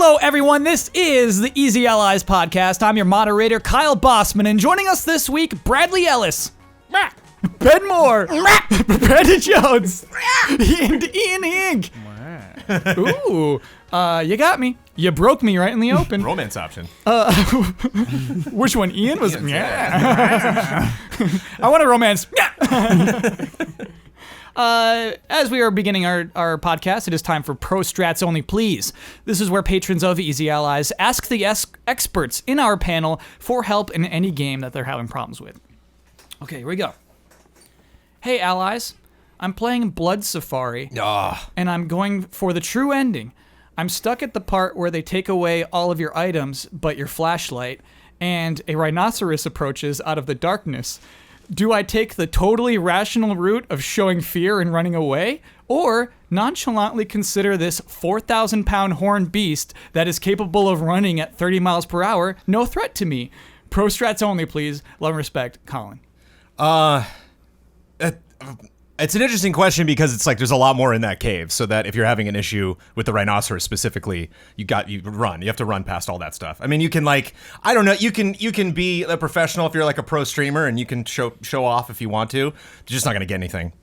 Hello, everyone. This is the Easy Allies podcast. I'm your moderator, Kyle Bossman, and joining us this week, Bradley Ellis, Ben Moore, Brandon Jones, and Ian Hink. Ooh, you got me. You broke me right in the open. Romance option. Which one? Ian was. Yeah. I want a romance. As we are beginning our podcast, it is time for Pro Strats Only Please. This is where patrons of Easy Allies ask the experts in our panel for help in any game that they're having problems with. Okay, here we go. Hey, Allies. I'm playing Blood Safari, and I'm going for the true ending. I'm stuck at the part where they take away all of your items but your flashlight, and a rhinoceros approaches out of the darkness. Do I take the totally rational route of showing fear and running away, or nonchalantly consider this 4,000-pound horned beast that is capable of running at 30 miles per hour no threat to me? Pro strats only, please. Love and respect, Colin. It's an interesting question because it's like there's a lot more in that cave. So that if you're having an issue with the rhinoceros specifically, you have to run past all that stuff. I mean, you can I don't know, you can be a professional if you're like a pro streamer and you can show off if you want to. You're just not gonna get anything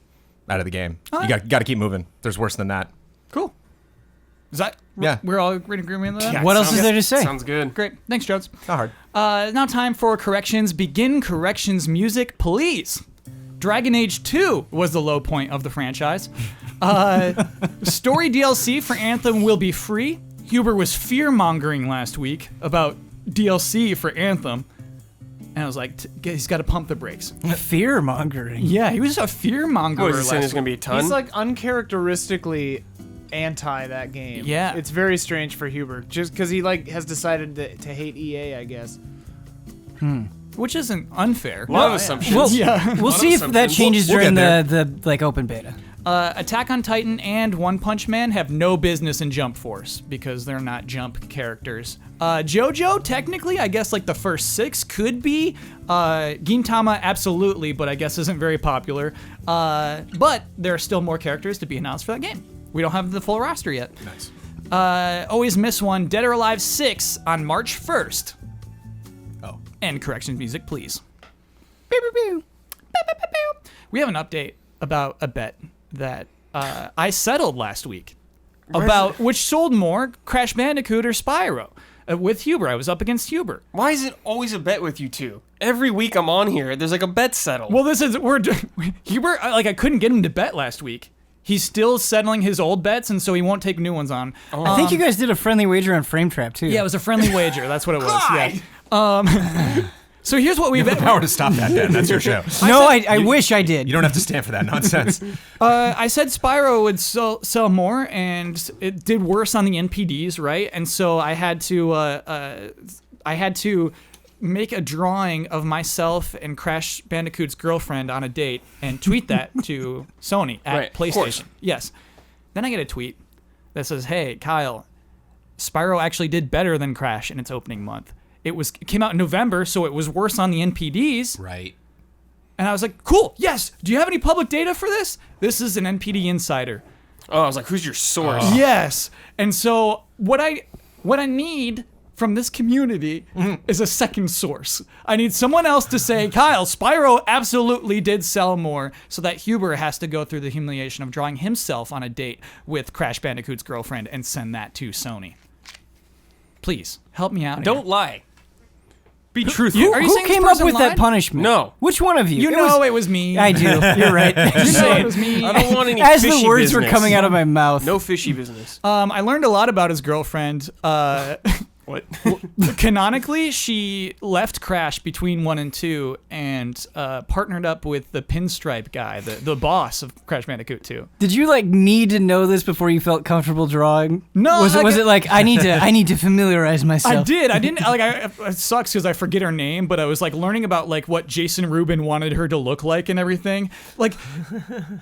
out of the game. You got to keep moving. There's worse than that. Cool. Is that? Yeah. We're all in agreement with that? Yeah, what else is there to say? Sounds good. Great. Thanks, Jones. Not hard. Now time for corrections. Begin corrections music, please. Dragon Age 2 was the low point of the franchise. Story DLC for Anthem will be free. Huber was fear-mongering last week about DLC for Anthem. And I was like, he's got to pump the brakes. Fear-mongering? Yeah, he was a fear-monger What, is he last saying there's week. going to be a ton? He's like uncharacteristically anti that game. Yeah. It's very strange for Huber, just because he has decided to hate EA, I guess. Which isn't unfair. A lot of assumptions. We'll see if that changes We'll during get the open beta. Attack on Titan and One Punch Man have no business in Jump Force because they're not Jump characters. JoJo, technically, I guess the first 6 could be. Gintama, absolutely, but I guess isn't very popular. But there are still more characters to be announced for that game. We don't have the full roster yet. Nice. Always miss one. Dead or Alive 6 on March 1st. Oh. And corrections music, please. We have an update about a bet that I settled last week about which sold more, Crash Bandicoot or Spyro. With Huber, I was up against Huber. Why is it always a bet with you two? Every week I'm on here, there's a bet settled. Well, Huber, I couldn't get him to bet last week. He's still settling his old bets, and so he won't take new ones on. I think you guys did a friendly wager on Frame Trap, too. Yeah, it was a friendly wager. That's what it was. Yeah. So here's what we bet. The power to stop that, Dan. That's your show. I wish I did. You don't have to stand for that nonsense. I said Spyro would sell more, and it did worse on the NPDs, right? And so I had to make a drawing of myself and Crash Bandicoot's girlfriend on a date and tweet that to Sony at Right, PlayStation. of course. Yes. Then I get a tweet that says, "Hey, Kyle, Spyro actually did better than Crash in its opening month. It came out in November, so it was worse on the NPDs." Right. And I was like, "Cool, yes. Do you have any public data for this?" This is an NPD insider. Oh, I was like, who's your source? Yes. And so what I need from this community is a second source. I need someone else to say, "Kyle, Spyro absolutely did sell more," so that Huber has to go through the humiliation of drawing himself on a date with Crash Bandicoot's girlfriend and send that to Sony. Please, help me out. Don't lie. Be truthful. Are you Who saying this came up person with lied? that punishment? No. Which one of you? It was me. I do. You're right. You know it was me. I don't want any As fishy the words business. were coming out of my mouth. No fishy business. I learned a lot about his girlfriend. What? Canonically, she left Crash between 1 and 2 and partnered up with the Pinstripe guy, the boss of Crash Bandicoot 2. Did you need to know this before you felt comfortable drawing? No, Was it I need to familiarize myself? I did. I didn't it sucks because I forget her name, but I was learning about what Jason Rubin wanted her to look like and everything.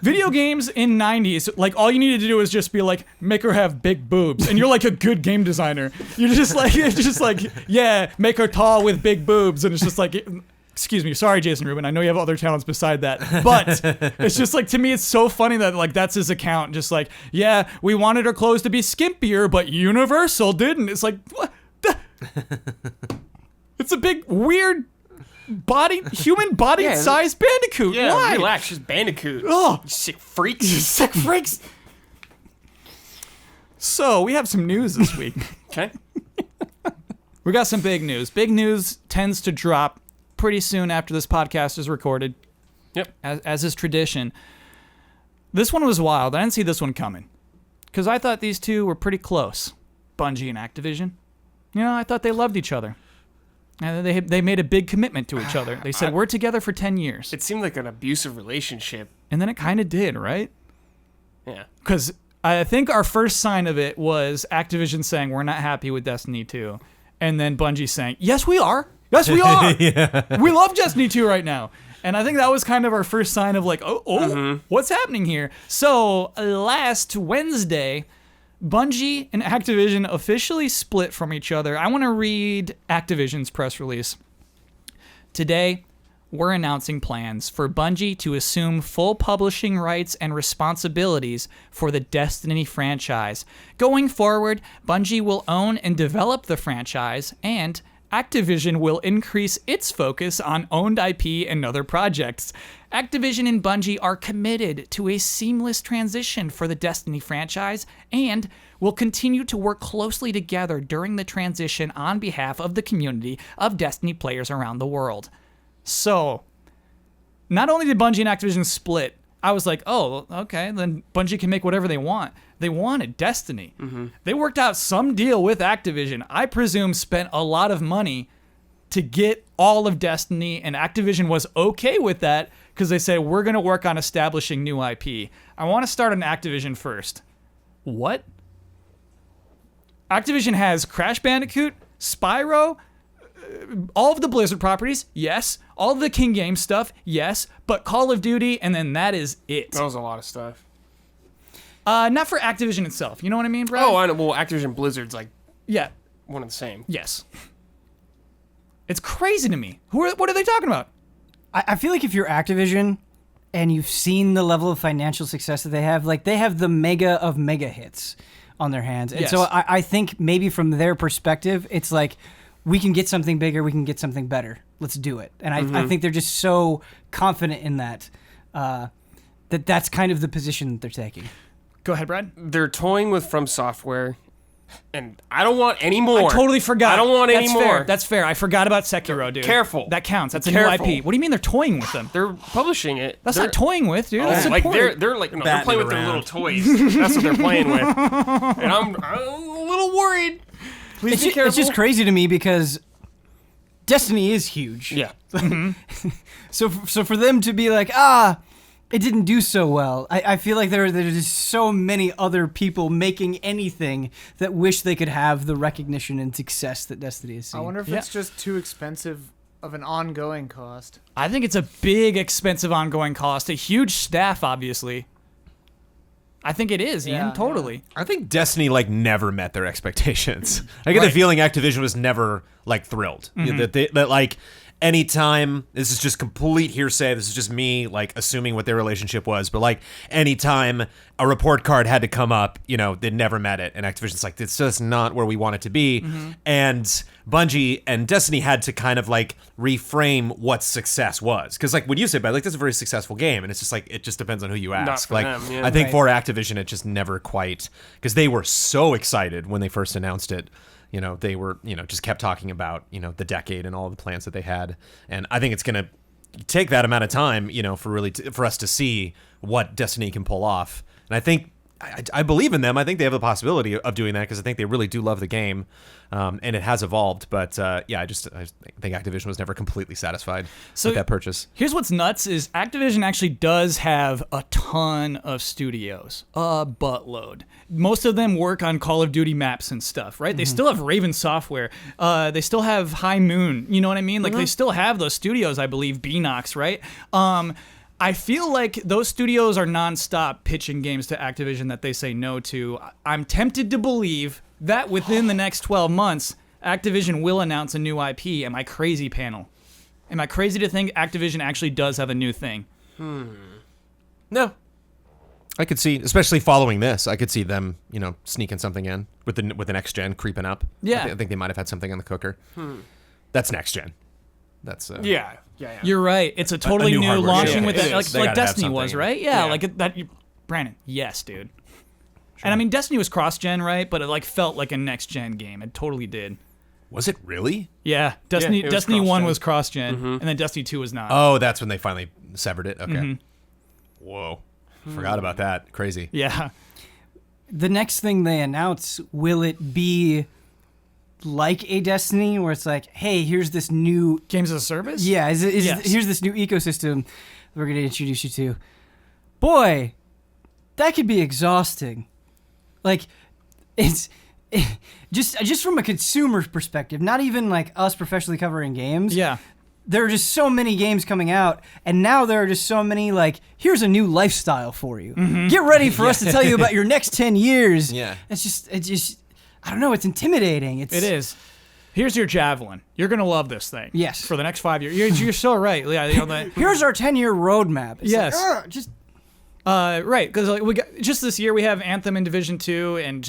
Video games in 90s, all you needed to do was just be make her have big boobs, and you're a good game designer. You're just it's just yeah, make her tall with big boobs, and it's just excuse me, sorry, Jason Rubin, I know you have other talents beside that, but it's just like, to me, it's so funny that like that's his account. Just like, yeah, we wanted our clothes to be skimpier, but Universal didn't. It's like, what? It's a big, weird human bodied sized bandicoot. Yeah, Why? relax, just Bandicoot. Oh, You sick freaks. sick freaks. So we have some news this week. Okay. We got some big news. Big news tends to drop pretty soon after this podcast is recorded. Yep. As is tradition. This one was wild. I didn't see this one coming. Because I thought these two were pretty close. Bungie and Activision. You know, I thought they loved each other. And they made a big commitment to each other. They said, we're together for 10 years. It seemed like an abusive relationship. And then it kind of did, right? Yeah. Because I think our first sign of it was Activision saying, we're not happy with Destiny 2. And then Bungie saying, yes, we are. Yes, we are. We love Destiny 2 right now. And I think that was kind of our first sign of like, what's happening here? So last Wednesday, Bungie and Activision officially split from each other. I want to read Activision's press release. Today, we're announcing plans for Bungie to assume full publishing rights and responsibilities for the Destiny franchise. Going forward, Bungie will own and develop the franchise, and Activision will increase its focus on owned IP and other projects. Activision and Bungie are committed to a seamless transition for the Destiny franchise and will continue to work closely together during the transition on behalf of the community of Destiny players around the world. So, not only did Bungie and Activision split, I was like, oh, okay, then Bungie can make whatever they want. They wanted Destiny. Mm-hmm. They worked out some deal with Activision. I presume spent a lot of money to get all of Destiny, and Activision was okay with that because they said, we're going to work on establishing new IP. I want to start on Activision first. What? Activision has Crash Bandicoot, Spyro, all of the Blizzard properties, yes. All of the King Games stuff, yes. But Call of Duty, and then that is it. That was a lot of stuff. Not for Activision itself. You know what I mean, Brad? Oh, I know. Well, Activision Blizzard's like yeah. one and the same. Yes. It's crazy to me. What are they talking about? I feel like if you're Activision and you've seen the level of financial success that they have the mega of mega hits on their hands. And Yes. so I think maybe from their perspective, it's like, we can get something bigger, we can get something better. Let's do it. And I think they're just so confident in that, that's kind of the position that they're taking. Go ahead, Brad. They're toying with From Software, and I don't want any more. I totally forgot. I don't want any That's more. fair. That's fair. I forgot about Sekiro, dude. Careful. That counts. That's Careful. a new IP. What do you mean they're toying with them? They're publishing it. That's They're- not toying with, dude. That's like support. they're like no, they're Batting playing with around. their little toys. That's what they're playing with. And I'm a little worried. Please be careful. It's just crazy to me because Destiny is huge. Yeah. So for them to be like, it didn't do so well, I feel like there's just so many other people making anything that wish they could have the recognition and success that Destiny has seen. I wonder if it's just too expensive of an ongoing cost. I think it's a big, expensive ongoing cost. A huge staff, obviously. I think it is, Ian. Yeah, Totally. I think Destiny never met their expectations. I get the Right. feeling Activision was never thrilled that like anytime, this is just complete hearsay. This is just me assuming what their relationship was, but anytime a report card had to come up, they never met it, and Activision's like, it's just not where we want it to be, and Bungie and Destiny had to kind of reframe what success was, because when you say bad, that's a very successful game, and it's just it just depends on who you ask. for them, yeah. I think Right. for Activision, it just never quite, because they were so excited when they first announced it. They were, just kept talking about, the decade and all the plans that they had. And I think it's going to take that amount of time, for us to see what Destiny can pull off. And I think, I believe in them. I think they have the possibility of doing that because I think they really do love the game. And it has evolved. But I think Activision was never completely satisfied with that purchase. Here's what's nuts is Activision actually does have a ton of studios, a buttload. Most of them work on Call of Duty maps and stuff, right? They still have Raven Software. They still have High Moon. You know what I mean? They still have those studios, I believe, Beanox, right? I feel like those studios are nonstop pitching games to Activision that they say no to. I'm tempted to believe that within the next 12 months, Activision will announce a new IP. Am I crazy, panel? Am I crazy to think Activision actually does have a new thing? No. I could see, especially following this, I could see them, sneaking something in with the next gen creeping up. Yeah. I think they might have had something in the cooker. That's next gen. That's Yeah. You're right. It's a totally new new hardware launching showcase. with It that, is. They like gotta have Destiny was, something. right? Yeah, like that. Brandon, yes, dude. And I mean, Destiny was cross-gen, right? But it like felt like a next-gen game. It totally did. Was it really? Yeah, Destiny. it was Destiny 1 cross-gen. was cross-gen, and then Destiny 2 was not. Oh, that's when they finally severed it. Okay. Whoa. Forgot about that. Crazy. Yeah. The next thing they announce, will it be like a Destiny where it's like, hey, here's this new... Games as a service? Yeah, Yes. here's this new ecosystem we're going to introduce you to. Boy, that could be exhausting. Like, just from a consumer perspective, not even like us professionally covering games. Yeah. There are just so many games coming out, and now there are just so many, like, here's a new lifestyle for you. Get ready for us to tell you about your next 10 years. Yeah. It's just, I don't know, it's intimidating. It is. Here's your Javelin. You're going to love this thing. Yes. For the next 5 years. You're so right. Yeah, Here's our 10-year roadmap. It's Yes. like, just... right, because like, we got, just this year we have Anthem and Division 2, and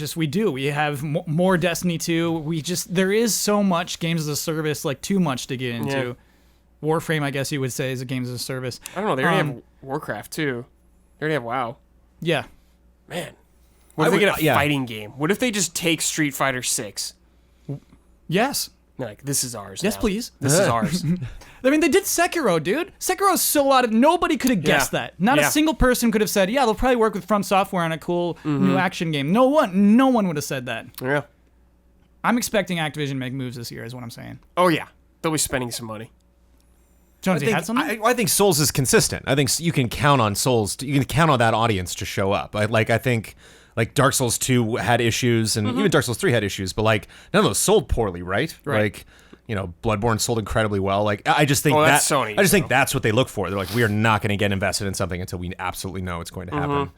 we have more Destiny 2. There is so much games as a service, like too much to get into. Yeah. Warframe, I guess you would say, is a games as a service. I don't know. They already have Warcraft too. They already have WoW. Yeah. Man. What if they get a fighting game? What if they just take Street Fighter 6? Yes. They're like, this is ours. Yes, now. please. This is ours. I mean, they did Sekiro, dude. Sekiro's so out of... Nobody could have guessed that. Not a single person could have said, yeah, they'll probably work with From Software on a cool new action game. No one would have said that. Yeah. I'm expecting Activision to make moves this year, is what I'm saying. Oh, yeah. They'll be spending some money. Jones, you had something? I think Souls is consistent. I think you can count on Souls. You can count on that audience to show up. I think like Dark Souls 2 had issues, and even Dark Souls 3 had issues, but like none of those sold poorly, right? Right. Like, Bloodborne sold incredibly well. Like I just think that's Sony, I just think that's what they look for. They're like, we are not going to get invested in something until we absolutely know it's going to happen.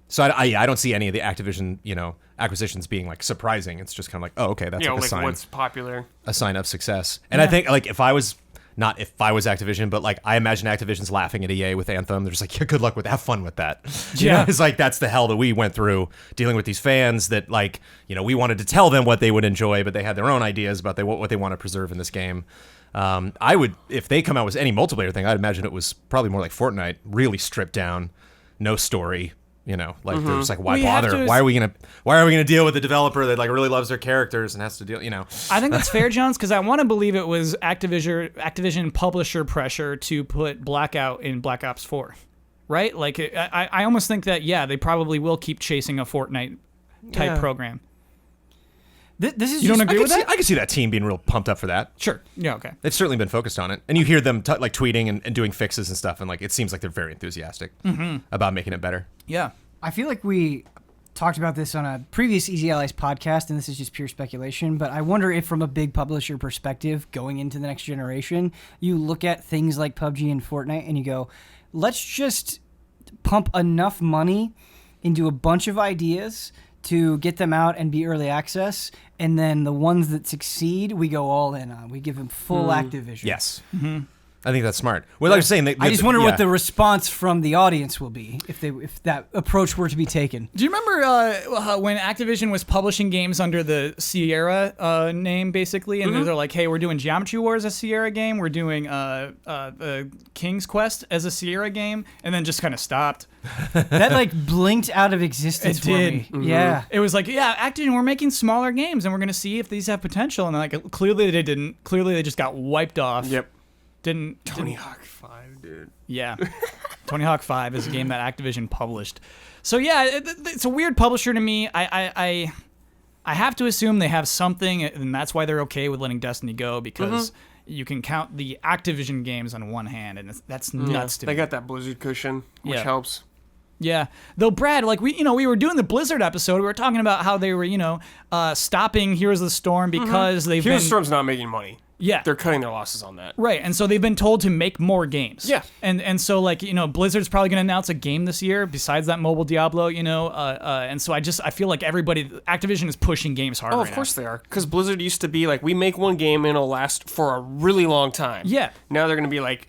So I don't see any of the Activision, acquisitions being like surprising. It's just kind of like, oh, okay, that's like a sign. What's popular. A sign of success. And I think like if I was Activision, but like I imagine Activision's laughing at EA with Anthem. They're just like, yeah, good luck with that. Have fun with that. Yeah. It's like that's the hell that we went through dealing with these fans that like, we wanted to tell them what they would enjoy, but they had their own ideas about what they want to preserve in this game. I would, if they come out with any multiplayer thing, I'd imagine it was probably more like Fortnite, really stripped down, no story. Like they're just like, why bother? Why are we gonna deal with a developer that like really loves their characters and has to deal? I think that's fair, Jones, because I want to believe it was Activision publisher pressure to put Blackout in Black Ops 4, right? Like I almost think that they probably will keep chasing a Fortnite type program. This is You don't agree with that? I can see that team being real pumped up for that. Sure. Yeah. Okay. They've certainly been focused on it, and you hear them like tweeting and doing fixes and stuff, and like it seems like they're very enthusiastic about making it better. Yeah. I feel like we talked about this on a previous Easy Allies podcast, and this is just pure speculation, but I wonder if from a big publisher perspective, going into the next generation, you look at things like PUBG and Fortnite and you go, let's just pump enough money into a bunch of ideas to get them out and be early access, and then the ones that succeed, we go all in on. We give them full Activision. Yes. I think that's smart. Well, like you're saying, I just wonder what the response from the audience will be if that approach were to be taken. Do you remember when Activision was publishing games under the Sierra name, basically, and they're like, "Hey, we're doing Geometry Wars as a Sierra game. We're doing King's Quest as a Sierra game," and then just kind of stopped. That like blinked out of existence It for did. me. Yeah. It was like, Activision, we're making smaller games, and we're gonna see if these have potential. And like, clearly they didn't. Clearly they just got wiped off. Yep. Tony Hawk 5, dude. Yeah. Tony Hawk 5 is a game that Activision published. So yeah, it's a weird publisher to me. I have to assume they have something, and that's why they're okay with letting Destiny go, because you can count the Activision games on one hand, and that's nuts to me. They got that Blizzard cushion, which helps. Yeah. Though, Brad, like we were doing the Blizzard episode, we were talking about how they were, stopping Heroes of the Storm because they've Heroes of been... the Storm's not making money. Yeah. They're cutting their losses on that. Right, and so they've been told to make more games. Yeah. And so, like, you know, Blizzard's probably going to announce a game this year besides that mobile Diablo, you know, and so I feel like Activision is pushing games hard Oh, right of course now. they are. Because Blizzard used to be like, we make one game and it'll last for a really long time. Yeah. Now they're going to be like,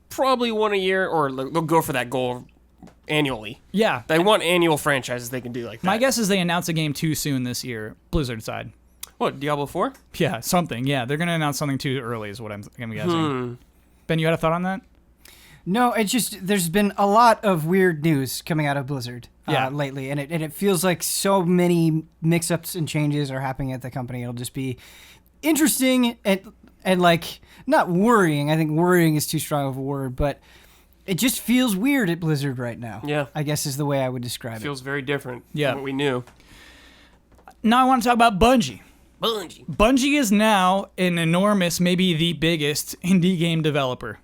probably one a year, or they'll go for that goal annually. Yeah. They want annual franchises they can do like that. My guess is they announce a game too soon this year, Blizzard side. What, Diablo 4? Yeah, something. Yeah, they're going to announce something too early is what I'm guessing. Ben, you had a thought on that? No, it's just there's been a lot of weird news coming out of Blizzard lately, and it feels like so many mix-ups and changes are happening at the company. It'll just be interesting and like not worrying. I think worrying is too strong of a word, but it just feels weird at Blizzard right now. Yeah. I guess is the way I would describe it. Feels very different Yeah. from what we knew. Now I want to talk about Bungie. Bungie. Bungie is now an enormous, maybe the biggest indie game developer.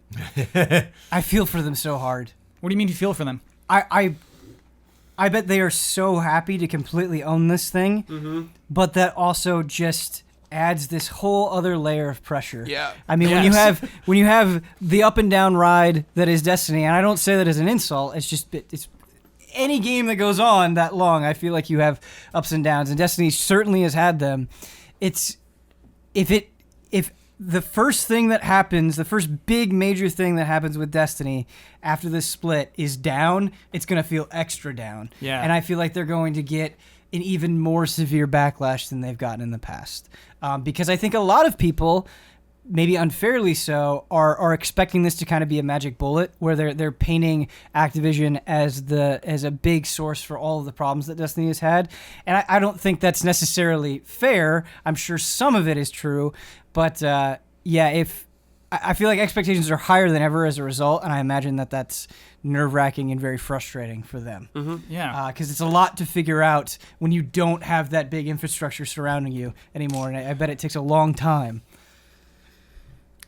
I feel for them so hard. What do you mean you feel for them? I bet they are so happy to completely own this thing, but that also just adds this whole other layer of pressure. Yeah. I mean, Yes. when you have the up and down ride that is Destiny, and I don't say that as an insult. It's any game that goes on that long. I feel like you have ups and downs, and Destiny certainly has had them. If the first thing that happens, the first big major thing that happens with Destiny after this split is down, it's going to feel extra down. Yeah. And I feel like they're going to get an even more severe backlash than they've gotten in the past. Because I think a lot of people, maybe unfairly so, are expecting this to kind of be a magic bullet where they're painting Activision as a big source for all of the problems that Destiny has had. And I don't think that's necessarily fair. I'm sure some of it is true, but I feel like expectations are higher than ever as a result, and I imagine that's nerve-wracking and very frustrating for them. Yeah. Because it's a lot to figure out when you don't have that big infrastructure surrounding you anymore, and I bet it takes a long time.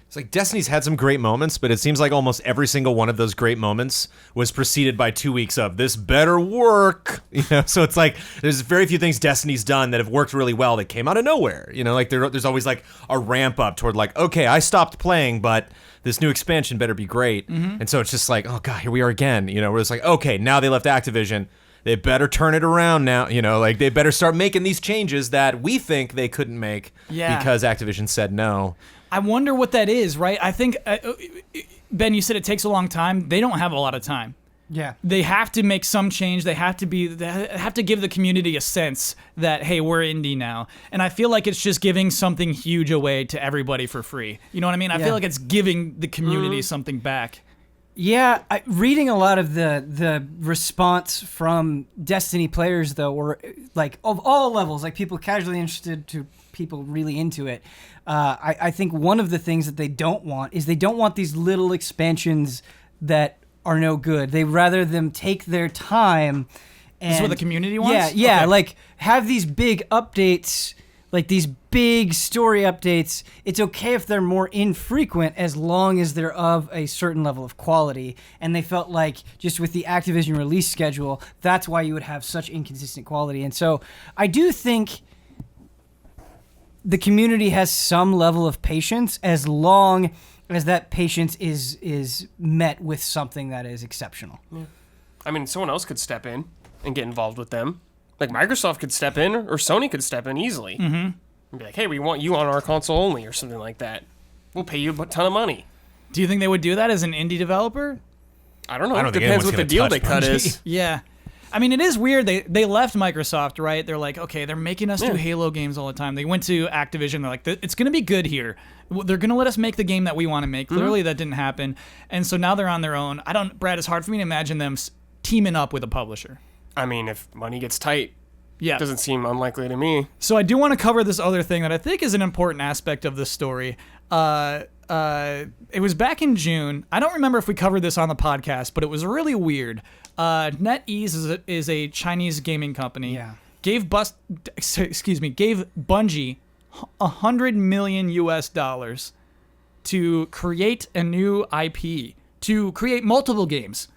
It's like Destiny's had some great moments, but it seems like almost every single one of those great moments was preceded by 2 weeks of this better work. You know, so it's like there's very few things Destiny's done that have worked really well that came out of nowhere. You know, like there's always like a ramp up toward like, okay, I stopped playing, but this new expansion better be great. And so it's just like, oh god, here we are again. You know, where it's like, okay, now they left Activision. They better turn it around now. You know, like they better start making these changes that we think they couldn't make because Activision said no. I wonder what that is, right? I think, Ben, you said it takes a long time. They don't have a lot of time. Yeah. They have to make some change. They have to give the community a sense that, hey, we're indie now. And I feel like it's just giving something huge away to everybody for free. You know what I mean? I feel like it's giving the community something back. Yeah, reading a lot of the response from Destiny players, though, were like of all levels, like people casually interested to people really into it. I think one of the things that they don't want is they don't want these little expansions that are no good. They rather them take their time. And, This is what the community wants? Yeah, Okay. like have these big updates, like these big story updates. It's okay if they're more infrequent as long as they're of a certain level of quality. And they felt like just with the Activision release schedule, that's why you would have such inconsistent quality. And so I do think the community has some level of patience as long as that patience is met with something that is exceptional. Yeah. I mean, someone else could step in and get involved with them. Like Microsoft could step in, or Sony could step in easily. And be like, hey, we want you on our console only, or something like that. We'll pay you a ton of money. Do you think they would do that as an indie developer? I don't know. I don't It think depends anyone's what the gonna deal they touch cut Bungie. is. Yeah. I mean, it is weird. They left Microsoft, right? They're like, okay, they're making us do Halo games all the time. They went to Activision. They're like, it's going to be good here. They're going to let us make the game that we want to make. Clearly, that didn't happen. And so now they're on their own. Brad, it's hard for me to imagine them teaming up with a publisher. I mean, if money gets tight, Yeah. doesn't seem unlikely to me. So I do want to cover this other thing that I think is an important aspect of this story. It was back in June. I don't remember if we covered this on the podcast, but it was really weird. NetEase is a Chinese gaming company. Yeah. Gave Bungie $100 million US to create a new IP, to create multiple games.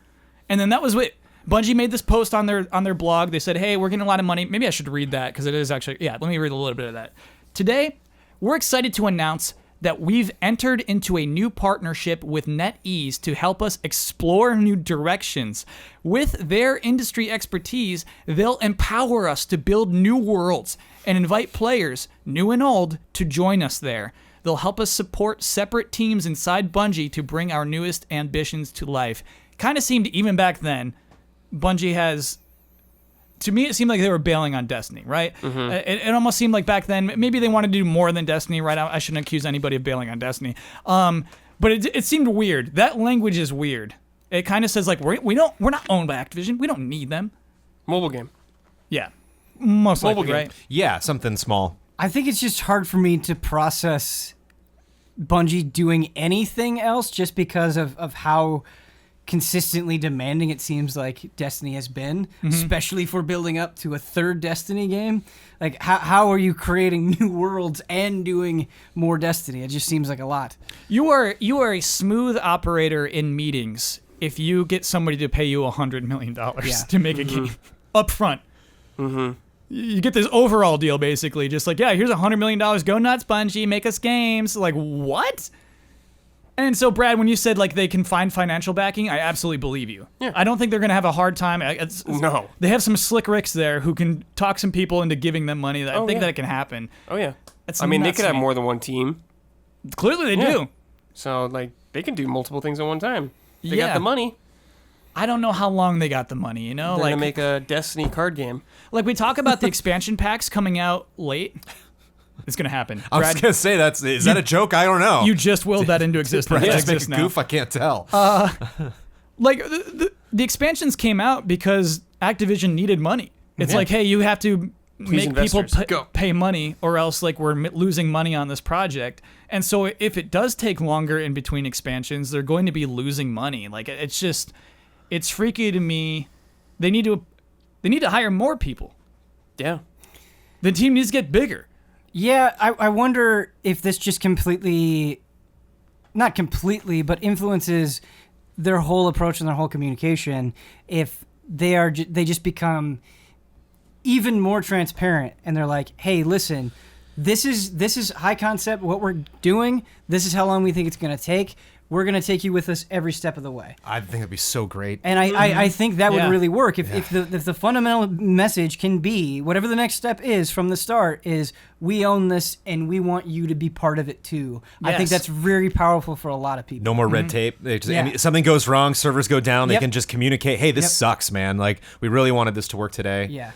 And then that was it. Bungie made this post on their blog. They said, hey, we're getting a lot of money. Maybe I should read that because it is actually, let me read a little bit of that. Today, we're excited to announce that we've entered into a new partnership with NetEase to help us explore new directions. With their industry expertise, they'll empower us to build new worlds and invite players, new and old, to join us there. They'll help us support separate teams inside Bungie to bring our newest ambitions to life. Kind of seemed, even back then, Bungie has... To me, it seemed like they were bailing on Destiny, right? It almost seemed like back then, maybe they wanted to do more than Destiny, right? I shouldn't accuse anybody of bailing on Destiny. But it seemed weird. That language is weird. It kind of says, like, we're not owned by Activision. We don't need them. Mobile game. Yeah. Most Mobile likely, game. right? Yeah, something small. I think it's just hard for me to process Bungie doing anything else just because of how consistently demanding it seems like Destiny has been, especially for building up to a third Destiny game. Like, how are you creating new worlds and doing more Destiny? It just seems like a lot. You are a smooth operator in meetings if you get somebody to pay you $100 million to make a game up front. You get this overall deal, basically, just like, yeah, here's $100 million, go nuts, Bungie, make us games. Like, what? And so, Brad, when you said, like, they can find financial backing, I absolutely believe you. Yeah. I don't think they're going to have a hard time. No. They have some slick ricks there who can talk some people into giving them money. I think that it can happen. Oh, yeah. That's I mean, they nuts could to have me. more than one team. Clearly they do. So, like, they can do multiple things at one time. They Yeah. got the money. I don't know how long they got the money, you know? They're Like, going to make a Destiny card game. like we talk about the expansion packs coming out late. It's going to happen. I was Brad, gonna say is that a joke? I don't know. you just willed that into existence. Brad It just make exists a now. goof. I can't tell. Like the expansions came out because Activision needed money. It's like, hey, you have to make people investors, go. pay money, or else like we're losing money on this project. And so if it does take longer in between expansions, they're going to be losing money. Like it's freaky to me. They need to hire more people. Yeah. The team needs to get bigger. Yeah, I wonder if this just not completely, but influences their whole approach and their whole communication. If they just become even more transparent, and they're like, "Hey, listen, this is high concept. What we're doing. This is how long we think it's going to take. We're going to take you with us every step of the way." I think that'd be so great. And I think that would Yeah. really work if the fundamental message can be, whatever the next step is from the start, is we own this and we want you to be part of it too. I think Yes. that's very powerful for a lot of people. No more red tape. They just, Yeah. something goes wrong, servers go down. They Yep. can just communicate. Hey, this Yep. sucks, man. Like, we really wanted this to work today. Yeah.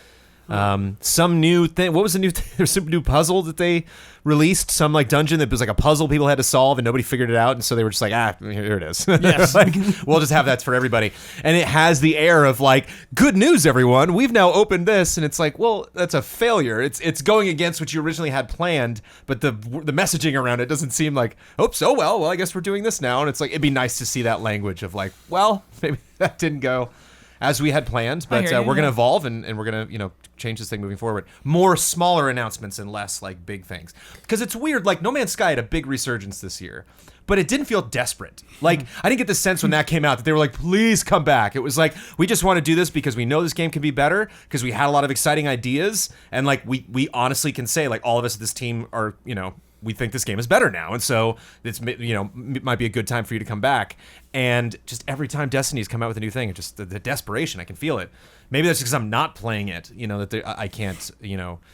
Some new thing. What was the new? There's some new puzzle that they released. Some like dungeon that was like a puzzle people had to solve and nobody figured it out. And so they were just like, here it is. Yes. Like, we'll just have that for everybody. And it has the air of like, good news, everyone. We've now opened this, and it's like, well, that's a failure. It's going against what you originally had planned, but the messaging around it doesn't seem like, oops, oh well, I guess we're doing this now. And it's like, it'd be nice to see that language of like, well, maybe that didn't go as we had planned, but hear you, we're going to yeah. evolve and we're going to, change this thing moving forward. More smaller announcements and less like big things. Because it's weird, like No Man's Sky had a big resurgence this year, but it didn't feel desperate. Like, I didn't get the sense when that came out that they were like, please come back. It was like, we just want to do this because we know this game can be better, because we had a lot of exciting ideas, and like we honestly can say, like, all of us at this team are, we think this game is better now, and so it's might be a good time for you to come back. And just every time Destiny's come out with a new thing, it's just the desperation, I can feel it. Maybe that's because I'm not playing it, that I can't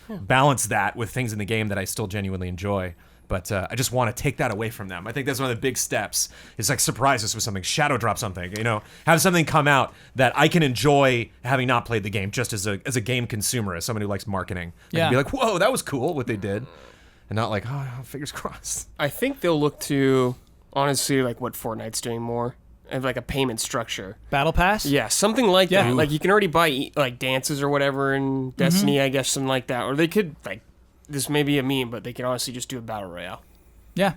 balance that with things in the game that I still genuinely enjoy. But I just want to take that away from them. I think that's one of the big steps. It's like, surprise us with something, shadow drop something, have something come out that I can enjoy, having not played the game, just as a game consumer, as someone who likes marketing. I can be like, whoa, that was cool what they did. And not like, oh, fingers crossed. I think they'll look to, honestly, like what Fortnite's doing more, and like a payment structure. Battle Pass? Yeah, something like Yeah. that. Like, you can already buy like dances or whatever in Destiny, I guess, something like that. Or they could, like, this may be a meme, but they can honestly just do a battle royale. Yeah.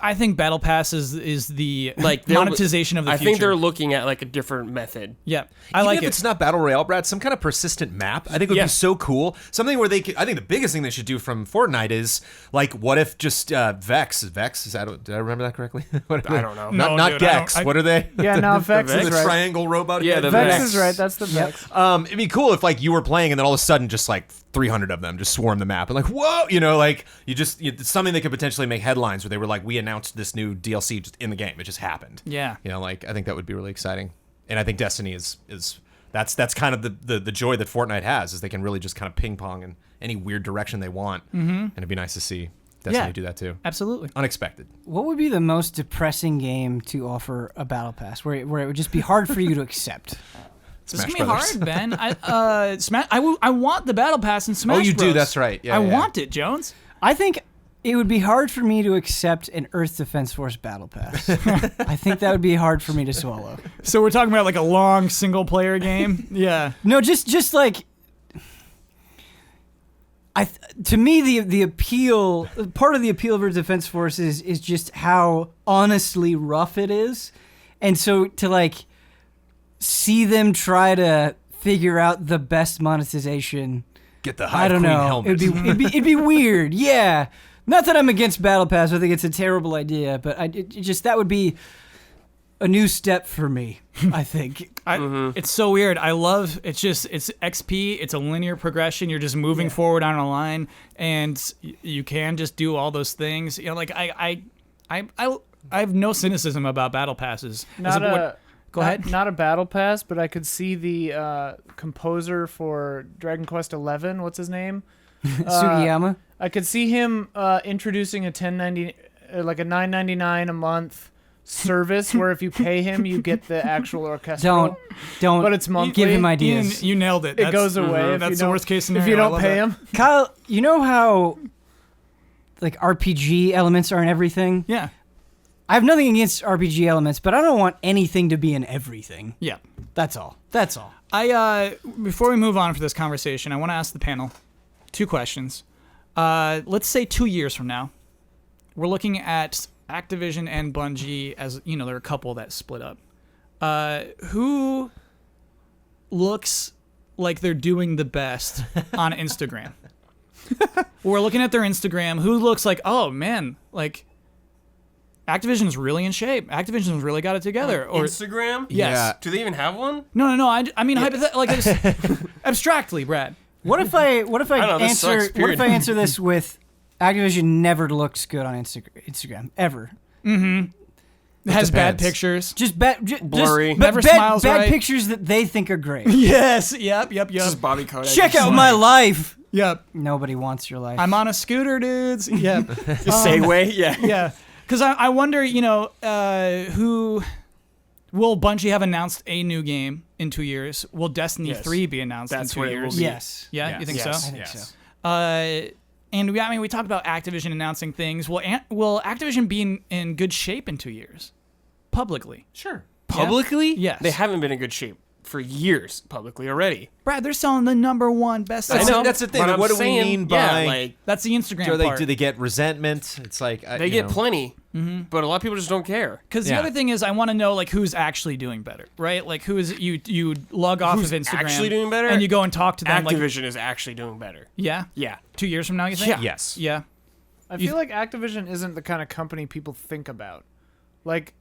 I think Battle Pass is the Like, monetization of the I future. think they're looking at like a different method. Yeah, I Even like if it. it's not Battle Royale, Brad, some kind of persistent map, I think would Yeah. be so cool. Something where they could, I think the biggest thing they should do from Fortnite is, like, what if just Vex, is that, did I remember that correctly? I don't know. No, Not dude, Gex, I don't- what are they? Yeah, no, Vex Vex? is The right. triangle robot? Yeah, the Vex Vex. is right. That's the Vex. It'd be cool if, like, you were playing and then all of a sudden just, like, 300 of them just swarm the map and like, whoa, you know, like it's something that could potentially make headlines where they were like, we announced this new DLC just in the game. It just happened. Yeah. You know, like I think that would be really exciting. And I think Destiny is that's kind of the joy that Fortnite has, is they can really just kind of ping pong in any weird direction they want. And it'd be nice to see Destiny do that too. Absolutely. Unexpected. What would be the most depressing game to offer a battle pass, where it would just be hard for you to accept? This is Smash gonna be Brothers. hard, Ben. I want the battle pass in Smash. Oh, you do? Bros. That's right. Yeah, I yeah. want it, Jones. I think it would be hard for me to accept an Earth Defense Force battle pass. I think that would be hard for me to swallow. So we're talking about like a long single player game. Yeah. No, just like to me the appeal, part of the appeal of Earth Defense Force is just how honestly rough it is, and so to like see them try to figure out the best monetization. Get the I Hive don't Queen know. helmet. It'd be weird. Yeah. Not that I'm against Battle Pass. I think it's a terrible idea, but that would be a new step for me, I think. It's so weird. I love it's XP. It's a linear progression. You're just moving forward on a line, and you can just do all those things. You know, like I have no cynicism about battle passes. Go ahead. Not a battle pass, but I could see the composer for Dragon Quest XI. What's his name? Sugiyama. I could see him introducing a like a $9.99 a month service where if you pay him, you get the actual orchestral. Don't. But it's monthly. Give him ideas. You nailed it. It goes away. If That's you the don't- worst case scenario. If you I don't love pay that. him. Kyle, you know how like RPG elements are in everything? Yeah. I have nothing against RPG elements, but I don't want anything to be in everything. Yeah. That's all. That's all. Before we move on for this conversation, I want to ask the panel 2 questions. Let's say 2 years from now, we're looking at Activision and Bungie as, you know, they're a couple that split up. Who looks like they're doing the best on Instagram? We're looking at their Instagram. Who looks like, oh man, like Activision's really in shape. Activision's really got it together. Or Instagram? yes. Yeah. Do they even have one? No. I mean, like abstractly, Brad. What if I don't know, this answer? sucks, What if I period. answer this with Activision never looks good on Instagram ever? It has bad depends. pictures. Just bad, Blurry. Just Never bad, smiles bad right. pictures that they think are great. Yes. Yep. Just Bobby Kotick. Check out my life. Yep. Nobody wants your life. I'm on a scooter, dudes. Yep. Segway? Yeah. Yeah. Because I wonder, you know, who will Bungie have announced a new game in 2 years? Will Destiny Yes. 3 be announced That's in 2 what it will years? be. Yes. Yeah, you think Yes. so? I think so. And we talked about Activision announcing things. Will Activision be in good shape in 2 years? Publicly. Sure. Publicly? Yes. They haven't been in good shape for years publicly already. Brad, they're selling the #1 best I seller. know. That's the thing. But I'm What do we saying, mean yeah, by- like, That's the Instagram part. Do they get resentment? It's like they you get know. plenty, but a lot of people just don't care. Because the Yeah. other thing is, I want to know like who's actually doing better, right? Like who is you log off Who's of Instagram, actually doing better? and you go and talk to them. Like, Activision is actually doing better. yeah, Yeah. 2 years from now, you think? Yeah. Yes. Yeah. I feel like Activision isn't the kind of company people think about. Like,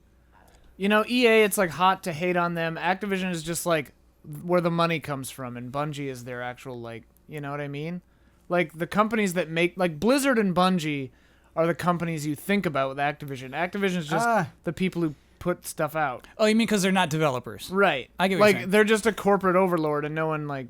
you know, EA, it's like hot to hate on them. Activision is just like where the money comes from, and Bungie is their actual, like, you know what I mean? Like, the companies that make, like, Blizzard and Bungie are the companies you think about with Activision. Activision is just the people who put stuff out. Oh, you mean because they're not developers? Right. I get what you're like, saying. they're just a corporate overlord, and no one, like,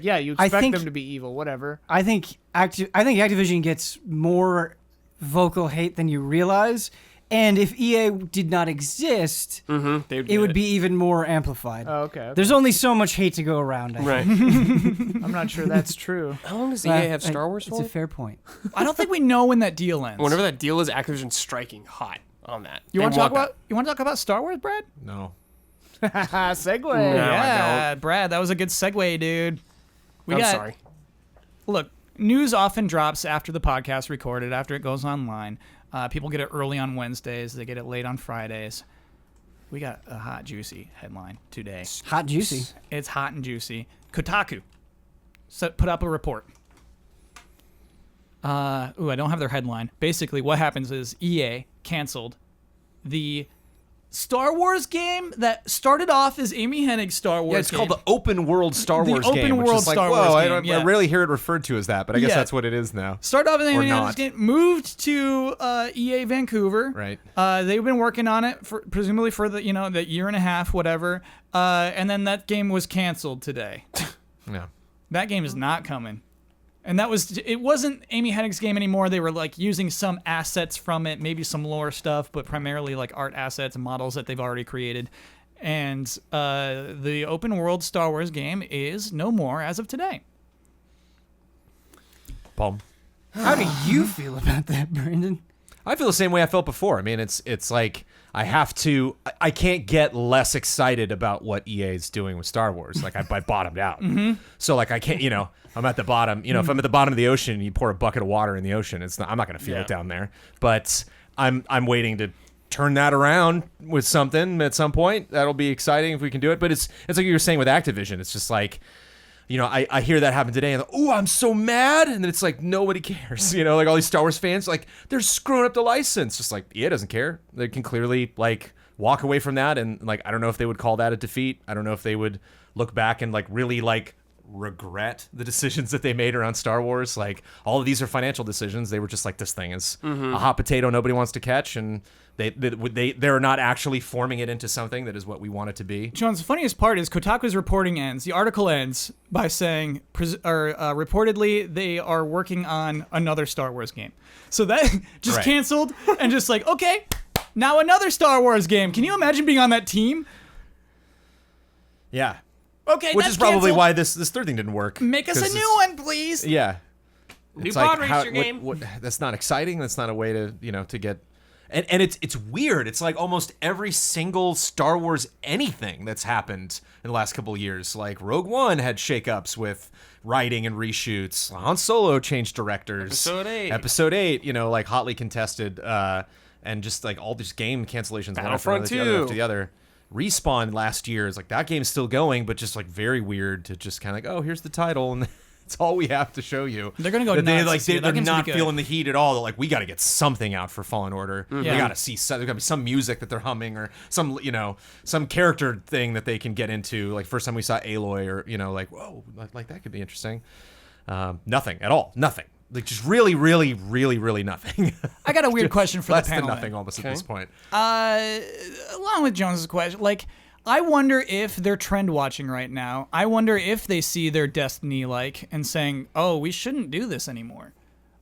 yeah, you expect think- them to be evil, whatever. I think Activision gets more vocal hate than you realize, and if EA did not exist, it would be even more amplified. Oh, okay. There's only so much hate to go around. I Right. I'm not sure that's true. How long does think. EA have Star Wars It's for? a fair point. I don't think we know when that deal ends. Whenever that deal is, Activision striking hot on that. you want They to talk that. about Star Wars, Brad? No. Segue. No, I Yeah, Brad, that was a good segue, dude. I'm sorry. Look, news often drops after the podcast recorded, after it goes online. People get it early on Wednesdays. They get it late on Fridays. We got a hot, juicy headline today. Hot juicy. It's hot and juicy. Kotaku put up a report. I don't have their headline. Basically, what happens is EA canceled the Star Wars game that started off as Amy Hennig's Star Wars Yeah, it's game. called the Open World Star The Wars open game, which world is like, Star whoa, Wars game, I rarely hear it referred to as that, but I guess Yeah. that's what it is now. Started off as Amy not. Hennig's game, moved to EA Vancouver. Right. They've been working on it for presumably for the the year and a half, whatever. And then that game was canceled today. Yeah. That game is not coming. And it wasn't Amy Hennig's game anymore. They were like using some assets from it, maybe some lore stuff, but primarily like art assets and models that they've already created. And the open world Star Wars game is no more as of today. Palm. How do you feel about that, Brandon? I feel the same way I felt before. I mean, it's like I can't get less excited about what EA is doing with Star Wars. Like I bottomed out. So like I can't, I'm at the bottom. If I'm at the bottom of the ocean, you pour a bucket of water in the ocean. I'm not going to feel it down there. But I'm waiting to turn that around with something at some point. That'll be exciting if we can do it. But it's like you were saying with Activision. It's just like, I hear that happen today, and I'm so mad, and then it's like nobody cares, like all these Star Wars fans, like they're screwing up the license, just like EA doesn't care. They can clearly like walk away from that, and like I don't know if they would call that a defeat. I don't know if they would look back and like really like regret the decisions that they made around Star Wars. Like all of these are financial decisions. They were just like, this thing is a hot potato nobody wants to catch, and they're not actually forming it into something that is what we want it to be. John's the funniest part is Kotaku's reporting ends. The article ends by saying, reportedly, they are working on another Star Wars game. So that just Right. canceled and just like, okay, now another Star Wars game. Can you imagine being on that team? Yeah. Okay, Which that's is probably canceled. why this third thing didn't work. Make us a 'Cause new it's- one, please. Yeah. New It's pod like, racer game. that's not exciting. That's not a way to, to get. And it's weird. It's like almost every single Star Wars anything that's happened in the last couple of years. Like Rogue One had shakeups with writing and reshoots. Han Solo changed directors. Episode 8, like hotly contested. And just like all these game cancellations one after Battlefront another, 2. after the other. Respawn last year is like that game's still going, but just like very weird to just kind of like, oh, here's the title and it's all we have to show you. They're gonna go That nuts this year. That they're game's gonna not be good. feeling the heat at all. They're like, we got to get something out for Fallen Order. We Yeah. got to see there's got to be some music that they're humming or some some character thing that they can get into. Like first time we saw Aloy or like whoa, like that could be interesting. Nothing at all. Nothing. Like just really, really, really, really nothing. I got a weird question for the Less panel. than nothing then. almost at this point. Along with Jones's question, like, I wonder if they're trend watching right now. I wonder if they see their Destiny like and saying, "Oh, we shouldn't do this anymore."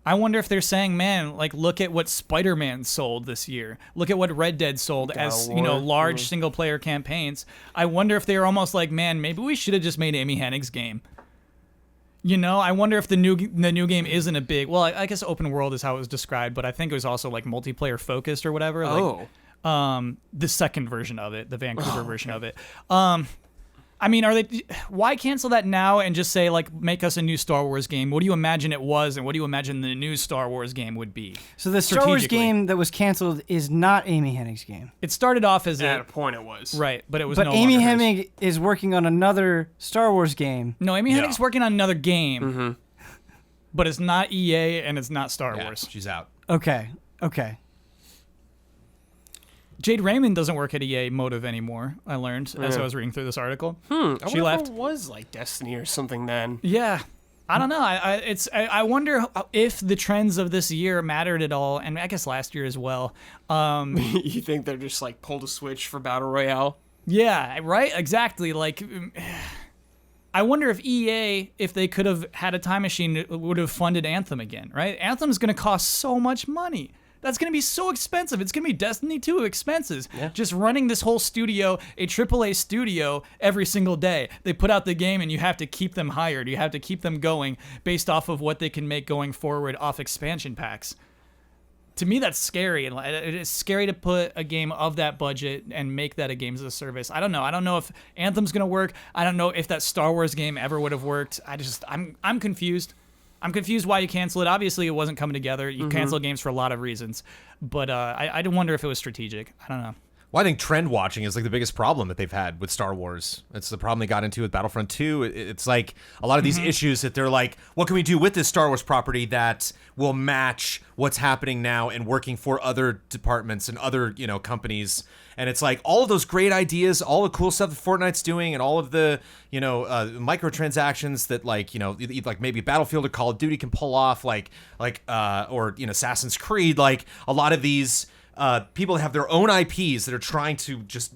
I wonder if they're saying, "Man, like, look at what Spider-Man sold this year. Look at what Red Dead sold as large single-player campaigns." I wonder if they're almost like, "Man, maybe we should have just made Amy Hennig's game." I wonder if the new game isn't a big. Well, I guess open world is how it was described, but I think it was also like multiplayer focused or whatever. Oh. Like, the second version of it, the Vancouver version of it. I mean, why cancel that now and just say like make us a new Star Wars game? What do you imagine it was, and what do you imagine the new Star Wars game would be? So the Star Wars Strategically. game that was canceled is not Amy Hennig's game. It started off as At a point it was. right, but it was But no Amy longer hers. Hennig is working on another Star Wars game. No, Amy Yeah. Hennig's working on another game, but it's not EA and it's not Star Yeah, Wars. she's out. Okay. Jade Raymond doesn't work at EA Motive anymore. I learned as I was reading through this article. I wonder She if left. it was like Destiny or something then. Yeah. I don't know. I wonder if the trends of this year mattered at all, and I guess last year as well. You think they're just like pulled a switch for Battle Royale? Yeah, right? Exactly. Like, I wonder if EA, if they could have had a time machine, would have funded Anthem again, right? Anthem's going to cost so much money. That's going to be so expensive. It's going to be Destiny 2 expenses. Yeah. Just running this whole studio, a AAA studio, every single day. They put out the game and you have to keep them hired. You have to keep them going based off of what they can make going forward off expansion packs. To me, that's scary. And it is scary to put a game of that budget and make that a games as a service. I don't know. I don't know if Anthem's going to work. I don't know if that Star Wars game ever would have worked. I'm confused. I'm confused why you cancel it. Obviously, it wasn't coming together. You cancel games for a lot of reasons. But I wonder if it was strategic. I don't know. Well, I think trend watching is like the biggest problem that they've had with Star Wars. It's the problem they got into with Battlefront 2. It's like a lot of these issues that they're like, what can we do with this Star Wars property that will match what's happening now and working for other departments and other, companies? And it's like all of those great ideas, all the cool stuff that Fortnite's doing, and all of the, microtransactions that like maybe Battlefield or Call of Duty can pull off, or Assassin's Creed, like a lot of these. People have their own IPs that are trying to just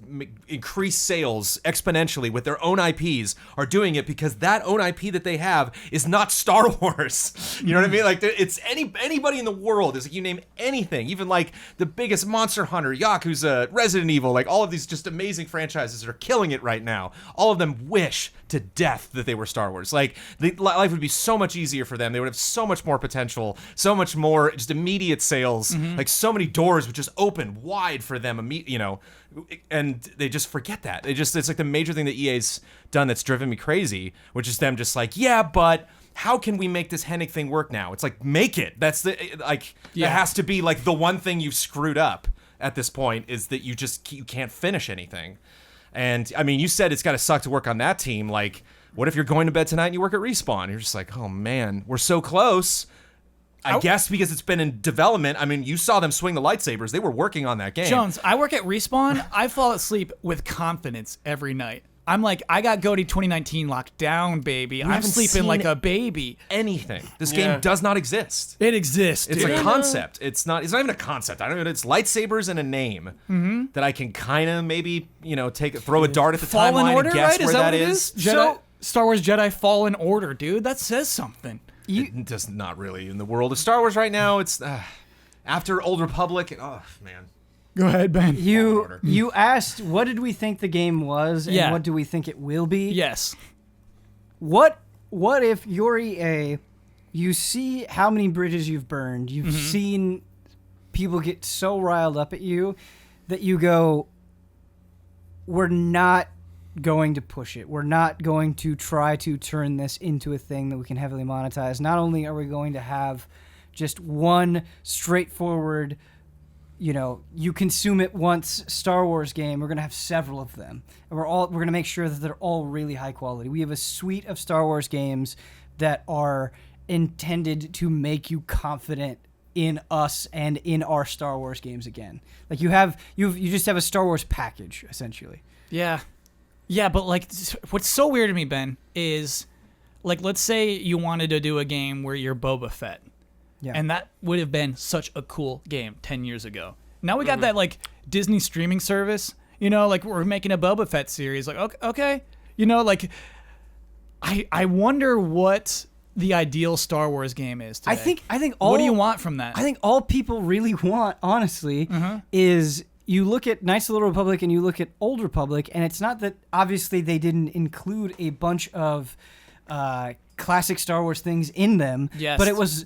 increase sales exponentially with their own IPs are doing it because that own IP that they have is not Star Wars. You know what I mean? Like it's anybody in the world. Is like you name anything, even like the biggest Monster Hunter, Yakuza, Resident Evil, like all of these just amazing franchises that are killing it right now. All of them wish to death that they were Star Wars. Like life would be so much easier for them. They would have so much more potential, so much more just immediate sales. Like so many doors would just open wide for them, and they just forget that. It's like the major thing that EA's done that's driven me crazy, which is them just like, yeah, but how can we make this Hennig thing work now? It's like, make it. That's that has to be like the one thing you've screwed up at this point is that you can't finish anything. And I mean, you said it's got to suck to work on that team. Like, what if you're going to bed tonight and you work at Respawn? You're just like, oh man, we're so close. I guess because it's been in development. I mean, you saw them swing the lightsabers. They were working on that game. Jones, I work at Respawn. I fall asleep with confidence every night. I'm like, I got GOTY 2019 locked down, baby. I'm sleeping like a baby. Anything. This game does not exist. It exists. It's dude. a concept. It's not even a concept. I don't know. It's lightsabers and a name that I can kind of maybe throw a dart at the Fallen timeline Order, and guess right? where Is that that what it is. Jedi, Star Wars Jedi Fallen Order, dude. That says something. It does not really in the world of Star Wars right now. It's after Old Republic. Oh man. Go ahead, Ben. You asked what did we think the game was and what do we think it will be? Yes. What if you're EA, you see how many bridges you've burned, you've seen people get so riled up at you that you go, we're not going to push it. We're not going to try to turn this into a thing that we can heavily monetize. Not only are we going to have just one straightforward, you consume it once Star Wars game, we're going to have several of them. And we're going to make sure that they're all really high quality. We have a suite of Star Wars games that are intended to make you confident in us and in our Star Wars games again. Like you just have a Star Wars package essentially. Yeah. Yeah, but like what's so weird to me, Ben, is like let's say you wanted to do a game where you're Boba Fett. Yeah. And that would have been such a cool game 10 years ago. Now we got that like Disney streaming service, like we're making a Boba Fett series. Like, okay. I wonder what the ideal Star Wars game is today. I think all, what do you want from that? I think all people really want, honestly, is you look at Knights of the Old Republic and you look at Old Republic, and it's not that obviously they didn't include a bunch of classic Star Wars things in them. Yes. But it was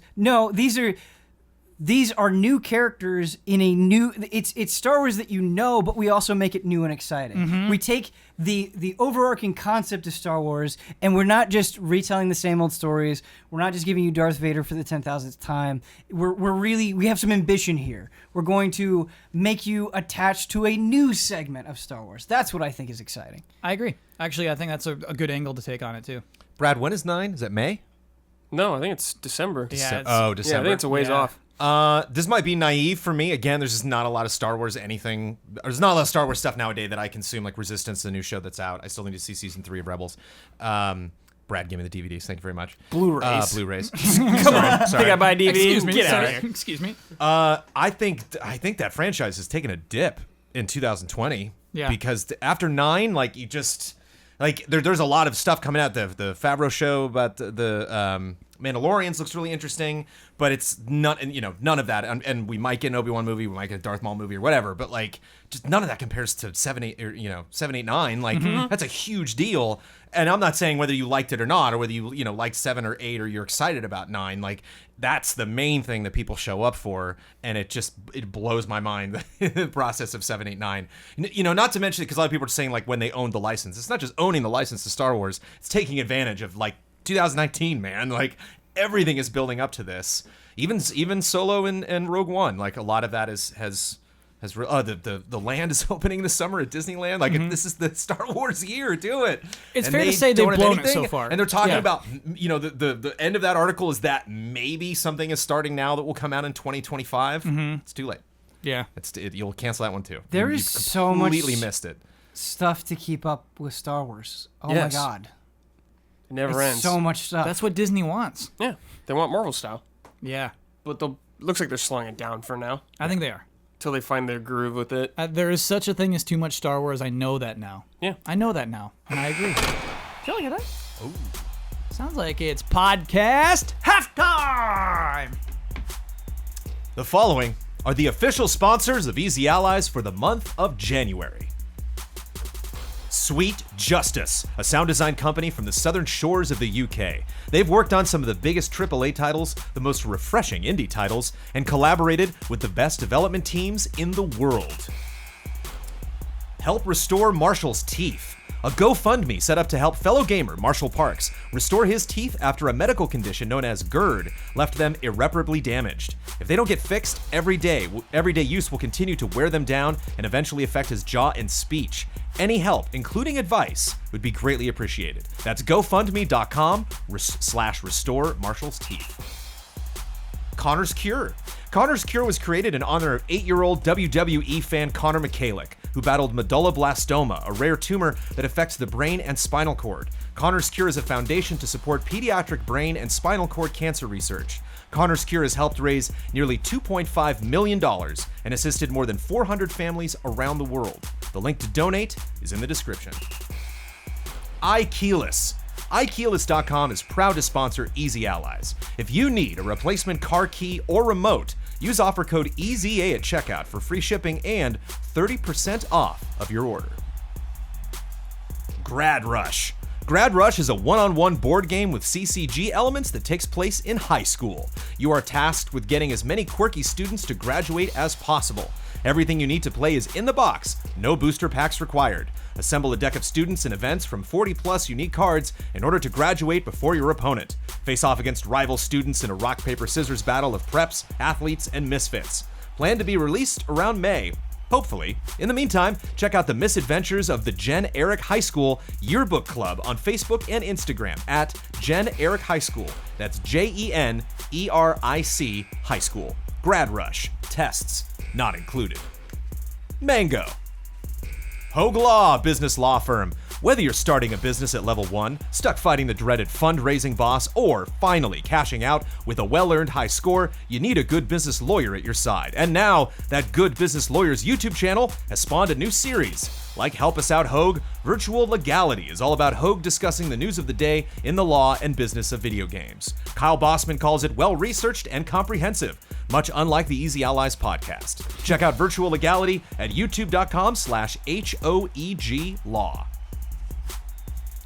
these are new characters in a new. It's Star Wars that but we also make it new and exciting. We take the overarching concept of Star Wars, and we're not just retelling the same old stories. We're not just giving you Darth Vader for the 10,000th time. We have some ambition here. We're going to make you attached to a new segment of Star Wars. That's what I think is exciting. I agree. Actually, I think that's a good angle to take on it too. Brad, when is 9? Is that May? No, I think it's December. Yeah, December. Yeah, I think it's a ways off. This might be naive for me. Again, there's just not a lot of Star Wars anything. There's not a lot of Star Wars stuff nowadays that I consume, like Resistance, the new show that's out. I still need to see season 3 of Rebels. Brad, give me the DVDs. Thank you very much. Blu-rays. Blu-rays. Come on. Think I buy DVDs? Get out of here. Excuse me. I think that franchise has taken a dip in 2020. Yeah. Because after 9, like you just like there's a lot of stuff coming out. The Favreau show about the Mandalorians looks really interesting, but it's none of that. And we might get an Obi-Wan movie, we might get a Darth Maul movie or whatever, but like just none of that compares to 7, 8, or 7, 8, 9. Like that's a huge deal. And I'm not saying whether you liked it or not, or whether you liked 7 or 8 or you're excited about 9. Like that's the main thing that people show up for, and it blows my mind the process of 7, 8, 9. Not to mention because a lot of people are saying like when they owned the license, it's not just owning the license to Star Wars, it's taking advantage of like 2019, man. Like everything is building up to this. Even Solo and Rogue One, like a lot of that has The land is opening this summer at Disneyland. Like this is the Star Wars year. Do it. It's And fair to they say they've don't have blown it anything, so far. And they're talking Yeah. about, the end of that article is that maybe something is starting now that will come out in 2025. It's too late. Yeah. You'll cancel that one too. There You've is so much completely missed it. stuff to keep up with Star Wars. Oh Yes. my god. It never It's ends. so much stuff. That's what Disney wants. Yeah, they want Marvel style, Yeah. but looks like they're slowing it down for now I think they are. until they find their groove with it. There is such a thing as too much Star Wars. I know that now. Yeah. I know that now, and I agree. Feel like that? Oh. Sounds like it's podcast halftime. The following are the official sponsors of Easy Allies for the month of January. Sweet Justice, a sound design company from the southern shores of the UK. They've worked on some of the biggest AAA titles, the most refreshing indie titles, and collaborated with the best development teams in the world. Help restore Marshall's teeth. A GoFundMe set up to help fellow gamer Marshall Parks restore his teeth after a medical condition known as GERD left them irreparably damaged. If they don't get fixed, everyday use will continue to wear them down and eventually affect his jaw and speech. Any help, including advice, would be greatly appreciated. That's GoFundMe.com/restore Marshall's teeth. Connor's Cure. Connor's Cure was created in honor of 8-year-old WWE fan Connor McCallick, who battled medulloblastoma, a rare tumor that affects the brain and spinal cord. Connor's Cure is a foundation to support pediatric brain and spinal cord cancer research. Connor's Cure has helped raise nearly $2.5 million and assisted more than 400 families around the world. The link to donate is in the description. iKeyless. iKeyless.com is proud to sponsor Easy Allies. If you need a replacement car key or remote, use offer code EZA at checkout for free shipping and 30% off of your order. Grad Rush. Grad Rush is a one-on-one board game with CCG elements that takes place in high school. You are tasked with getting as many quirky students to graduate as possible. Everything you need to play is in the box, no booster packs required. Assemble a deck of students and events from 40+ unique cards in order to graduate before your opponent. Face off against rival students in a rock, paper, scissors battle of preps, athletes, and misfits. Planned to be released around May. Hopefully. In the meantime, check out the misadventures of the Jen Eric High School Yearbook Club on Facebook and Instagram at Jen Eric High School. That's JENERIC High School. Grad Rush. Tests not included. Mango. Hogue Law Business Law Firm. Whether you're starting a business at level 1, stuck fighting the dreaded fundraising boss, or finally cashing out with a well-earned high score, you need a good business lawyer at your side. And now, that Good Business Lawyers YouTube channel has spawned a new series. Like Help Us Out Hogue, Virtual Legality is all about Hogue discussing the news of the day in the law and business of video games. Kyle Bossman calls it well-researched and comprehensive, much unlike the Easy Allies podcast. Check out Virtual Legality at youtube.com/HOEG Law.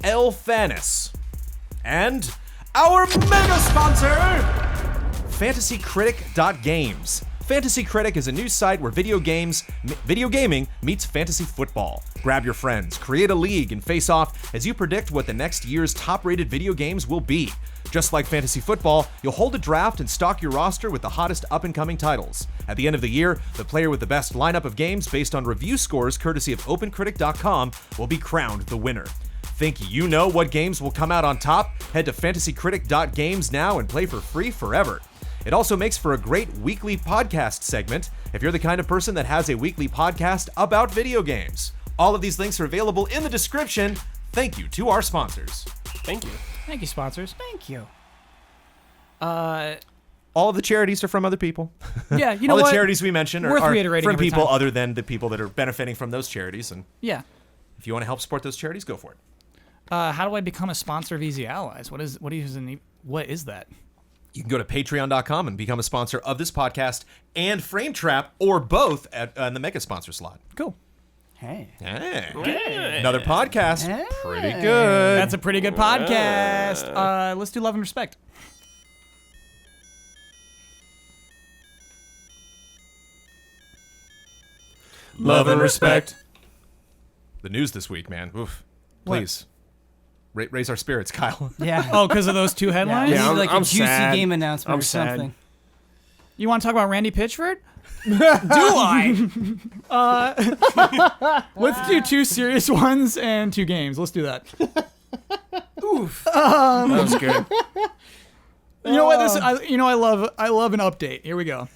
El Fanis. And our mega sponsor, FantasyCritic.games. Fantasy Critic is a new site where video gaming meets fantasy football. Grab your friends, create a league, and face off as you predict what the next year's top-rated video games will be. Just like fantasy football, you'll hold a draft and stock your roster with the hottest up-and-coming titles. At the end of the year, the player with the best lineup of games based on review scores courtesy of OpenCritic.com will be crowned the winner. Think you know what games will come out on top? Head to FantasyCritic.games now and play for free forever. It also makes for a great weekly podcast segment if you're the kind of person that has a weekly podcast about video games. All of these links are available in the description. Thank you to our sponsors. Thank you. Thank you, sponsors. Thank you. All of the charities are from other people. Yeah, you know all the what? charities we mentioned Worth are reiterating from every people time. other than the people that are benefiting from those charities. And Yeah. if you want to help support those charities, go for it. How do I become a sponsor of Easy Allies? What is that? You can go to patreon.com and become a sponsor of this podcast and Frame Trap, or both in the mega sponsor slot. Cool. Hey. Hey. Another podcast. Hey. Pretty good. That's a pretty good podcast. Let's do Love and Respect. Love and respect. The news this week, man. Oof. Please. Raise our spirits, Kyle. Yeah. Oh, because of those two headlines? We Yeah, need like I'm a juicy sad. game announcement I'm or sad. something. You want to talk about Randy Pitchford? Do I? Let's do 2 serious ones and 2 games. Let's do that. Oof. That was good. You know what? I love an update. Here we go.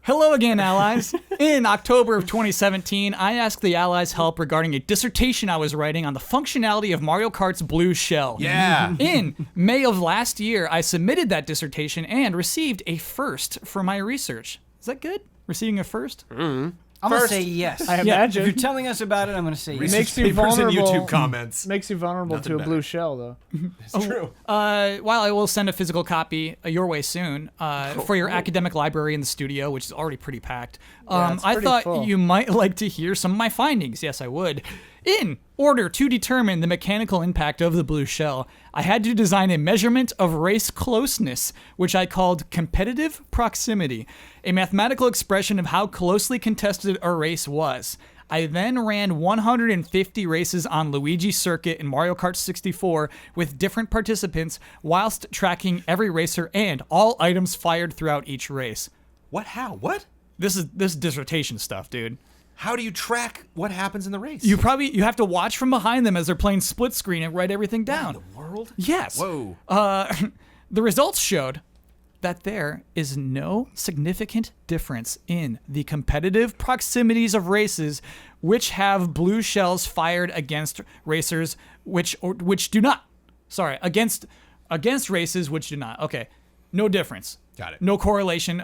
Hello again, allies. In October of 2017, I asked the allies' help regarding a dissertation I was writing on the functionality of Mario Kart's blue shell. Yeah. In May of last year, I submitted that dissertation and received a first for my research. Is that good? Receiving a first? I'm going to say yes. I If imagine. you're telling us about it, I'm going to say yes. Makes you Papers and vulnerable. YouTube comments. Makes you vulnerable Nothing to a better. blue shell, though. It's true. While I will send a physical copy your way soon for your academic library in the studio, which is already pretty packed, it's I pretty thought full. you might like to hear some of my findings. Yes, I would. In order to determine the mechanical impact of the blue shell, I had to design a measurement of race closeness, which I called competitive proximity, a mathematical expression of how closely contested a race was. I then ran 150 races on Luigi's Circuit in Mario Kart 64 with different participants whilst tracking every racer and all items fired throughout each race. What? How? What? This is dissertation stuff, dude. How do you track what happens in the race? You have to watch from behind them as they're playing split screen and write everything down. world? Yes. Whoa. The results showed that there is no significant difference in the competitive proximities of races which have blue shells fired against racers which do not. Sorry, against races which do not. Okay. No difference. Got it. No correlation.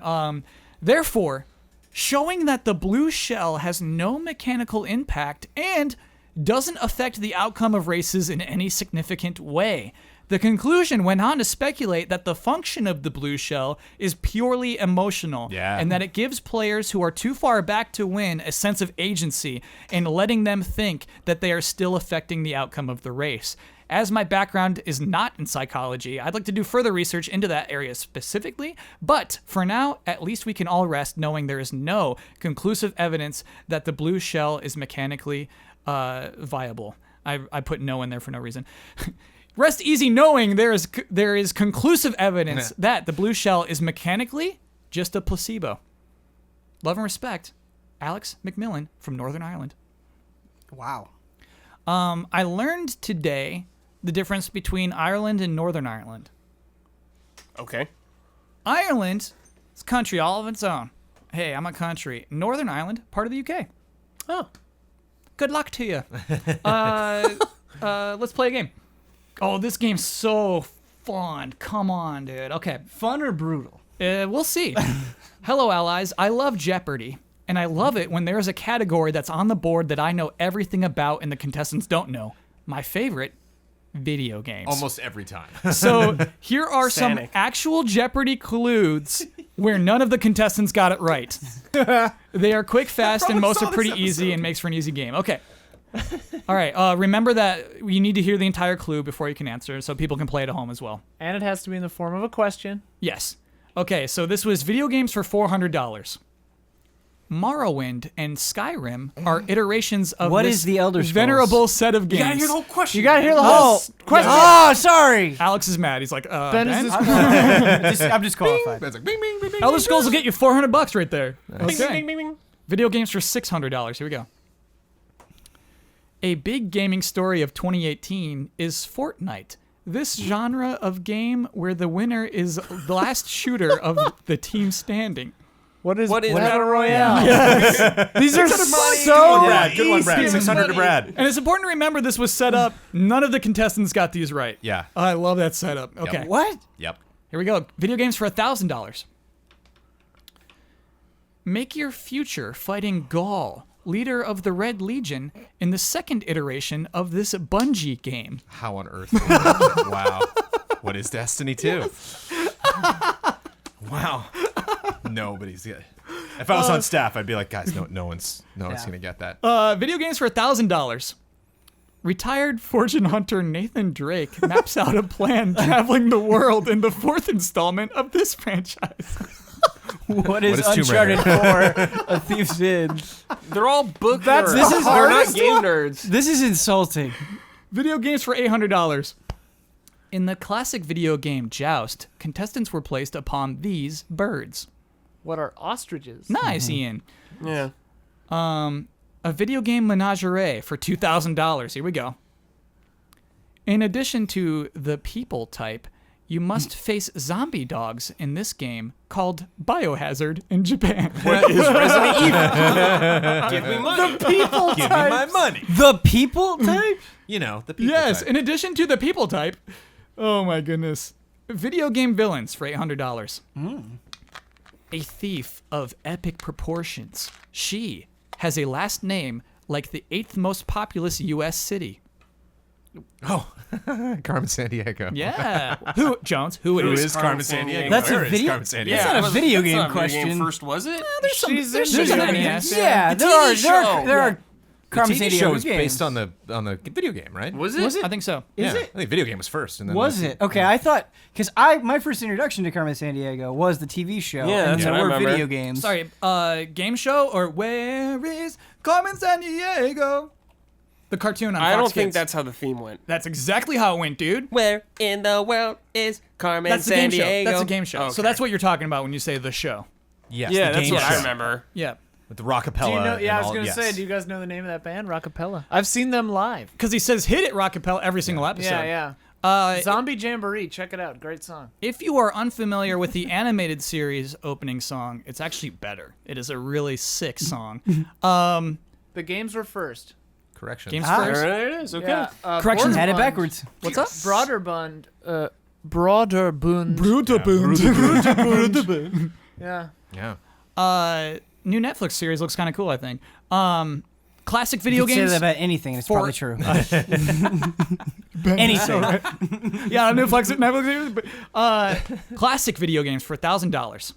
Therefore, showing that the blue shell has no mechanical impact and doesn't affect the outcome of races in any significant way. The conclusion went on to speculate that the function of the blue shell is purely emotional, and that it gives players who are too far back to win a sense of agency and letting them think that they are still affecting the outcome of the race. As my background is not in psychology, I'd like to do further research into that area specifically, but for now, at least we can all rest knowing there is no conclusive evidence that the blue shell is mechanically viable. I put no in there for no reason. Rest easy knowing there is conclusive evidence that the blue shell is mechanically just a placebo. Love and respect, Alex McMillan from Northern Ireland. Wow. I learned today the difference between Ireland and Northern Ireland. Okay. Ireland is a country all of its own. Hey, I'm a country. Northern Ireland, part of the UK. Oh. Good luck to you. Let's play a game. Oh, this game's so fun. Come on, dude. Okay. Fun or brutal? We'll see. Hello, allies. I love Jeopardy. And I love it when there's a category that's on the board that I know everything about and the contestants don't know. My favorite, video games. Almost every time. So here are some Sanic. actual Jeopardy clues where none of the contestants got it right. They are quick, fast, and probably most saw are this pretty easy episode. and makes for an easy game. Okay. All right. Remember that you need to hear the entire clue before you can answer so people can play it at home as well. And it has to be in the form of a question. Yes. Okay, so this was video games for $400. Morrowind and Skyrim are iterations of What this is the Elder Scrolls? venerable set of games. You gotta hear the whole question. You gotta hear the whole question. Oh, sorry. Alex is mad. He's like, Ben, Ben? is this I'm disqualified. It's like bing, bing, bing, bing. Elder Scrolls will get you $400 right there. Bing, Okay. bing, bing, bing. Video games for $600. Here we go. A big gaming story of 2018 is Fortnite. This genre of game where the winner is the last shooter of the team standing. What is What is Battle Battle Royale? These are Good so one, Brad. Good one, Brad. easy. 600 to Brad. And it's important to remember this was set up. None of the contestants got these right. Yeah. I love that setup. Okay. What? Yep. Here we go. Video games for $1,000. Make your future fighting Gaul, leader of the Red Legion, in the second iteration of this Bungie game. How on earth? Wow. What is Destiny 2? Wow. Nobody's good. If I was on staff, I'd be like, guys, no one's gonna get that. Video games for $1,000. Retired fortune hunter Nathan Drake maps out a plan traveling the world in the fourth installment of this franchise. What is Tomb Raider? Uncharted 4? A Thief's End. They're all book That's nerds. this is They're not hardest game one? nerds. This is insulting. Video games for $800. In the classic video game Joust, contestants were placed upon these birds. What are ostriches? Nice, Ian. Yeah. A video game menagerie for $2,000. Here we go. In addition to the people type, you must face zombie dogs in this game called Biohazard in Japan. What is Resident Evil? Give me money. People Give me my money. The people type? You know, the people Yes, type. in addition to the people type. Oh my goodness. Video game villains for $800. A thief of epic proportions. She has a last name like the 8th most populous U.S. city. Oh, Carmen Sandiego. Yeah. Who, Jones? Who Who is? is Carmen Sandiego? That's a Where is video- Carmen Sandiego? That's not a video game That's not a video question. first, was it? There's some. She's There's in some the NES. Yeah, The there TV are show. The Carmen TV Sandiego show is games. based on the video game, right? Was it? I think so. yeah, it? I think video game was first. And then Was the- it? Okay, I thought because my first introduction to Carmen Sandiego was the TV show. Yeah, and that's there what I were remember. video games. Sorry, game show or where is Carmen Sandiego? The cartoon on I Fox don't think Kids. that's how the theme went. That's exactly how it went, dude. Where in the world is Carmen That's the game show. Sandiego? That's a game show. So Okay. that's what you're talking about when you say the show. Yes, Yeah, the that's game what show. I remember. Yeah. With the rockapella. Do you know? and Yeah, I was all- gonna yes. say. Do you guys know the name of that band, Rockapella? I've seen them live. Because he says hit it, Rockapella, every single episode. Yeah, Uh, yeah. Zombie Jamboree. Check it out. Great song. If you are unfamiliar with the animated series opening song, it's actually better. It is a really sick song. The games were first. Correction. Games Ah. first. There it is. Okay. Yeah. Corrections. Had it Broderbund- backwards. What's up? Broderbund. Broderbund. Broderbund. Yeah. Yeah. New Netflix series looks kind of cool, I think. Classic video You could say games. that about anything, and it's for- probably true. Anything. Yeah, Netflix series. But, classic video games for $1,000.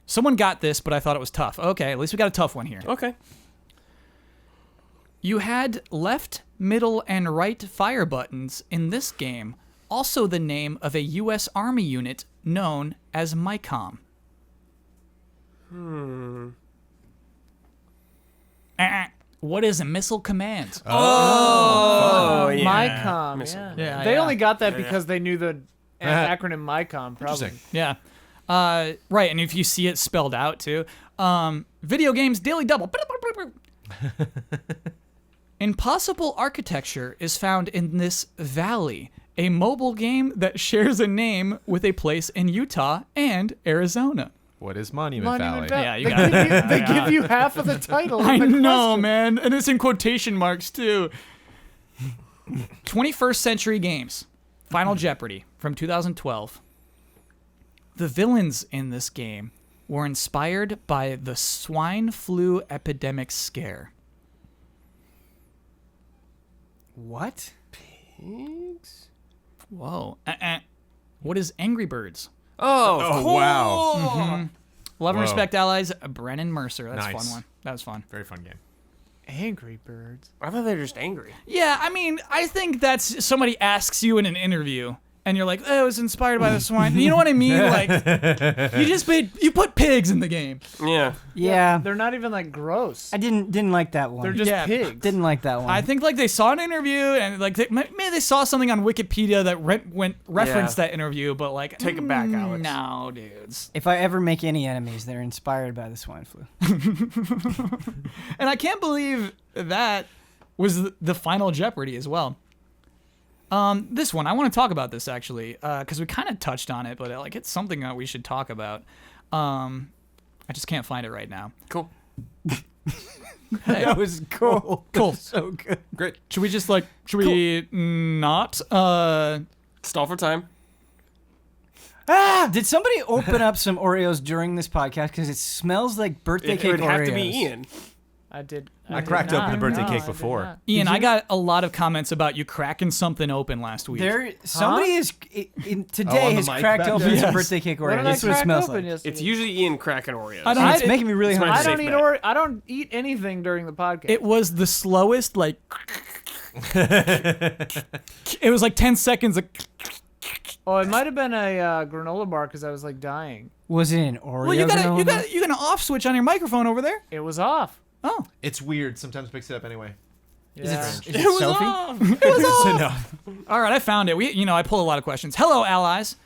Someone got this, but I thought it was tough. Okay, at least we got a tough one here. Okay. You had left, middle, and right fire buttons in this game, also the name of a U.S. Army unit known as MICOM. What is a missile command? Oh, yeah. MICOM. Missile. Yeah. Yeah, They yeah. only got that because they knew the acronym MICOM. Probably. Interesting. Yeah. Right, and if you see it spelled out too. Video games daily double. Impossible Architecture is found in this valley, a mobile game that shares a name with a place in Utah and Arizona. What is Monument, Monument Valley? Yeah, you They got give you- They give you half of the title. I of the know, question. man, and it's in quotation marks too. 21st Century Games, Final Jeopardy from 2012. The villains in this game were inspired by the swine flu epidemic scare. What? Pigs? Whoa. What is Angry Birds? Oh, Oh, wow. Love and Whoa. Respect Allies, Brennan Mercer. That's a Nice. fun one. That was fun. Very fun game. Angry Birds. I thought they were just angry. Yeah, I mean, I think that's somebody asks you in an interview, and you're like, "Oh, it was inspired by the swine." You know what I mean? Like, you put pigs in the game. Yeah. Yeah. They're not even like gross. I didn't like that one. They're just Yeah. pigs. didn't like that one. I think like they saw an interview, and like maybe they saw something on Wikipedia that referenced that interview, but like, Take it back, Alex. No, dudes. if I ever make any enemies, they're inspired by the swine flu. And I can't believe that was the final Jeopardy as well. This one, I want to talk about this actually, because we kind of touched on it, but like it's something that we should talk about. I just can't find it right now. Cool. Hey, That was cool. cool. So good. Great. Should we just like, should we not? Stall for time. Ah! Did somebody open up some Oreos during this podcast? Because it smells like birthday It cake would Oreos. have to be Ian. I did. I did cracked not. open a birthday No, cake I did before. not. Ian, I got a lot of comments about you cracking something open last week. Somebody is today on the has mic cracked back open there? some Yes. birthday cake What Oreos. did I That's what it crack smells open like. yesterday? It's usually Ian cracking Oreos. I don't- And it's making me really It's my hungry. I don't safe eat bet. I don't eat anything during the podcast. It was the slowest, like. It was like 10 seconds. Like, Oh, it might have been a granola bar because I was like dying. Was it an Oreo? well, you got an off switch on your microphone over there. It was off. Oh, It's weird. Sometimes picks it up anyway. Yeah. Is it Sophie? all right, I found it. I pull a lot of questions. Hello, allies.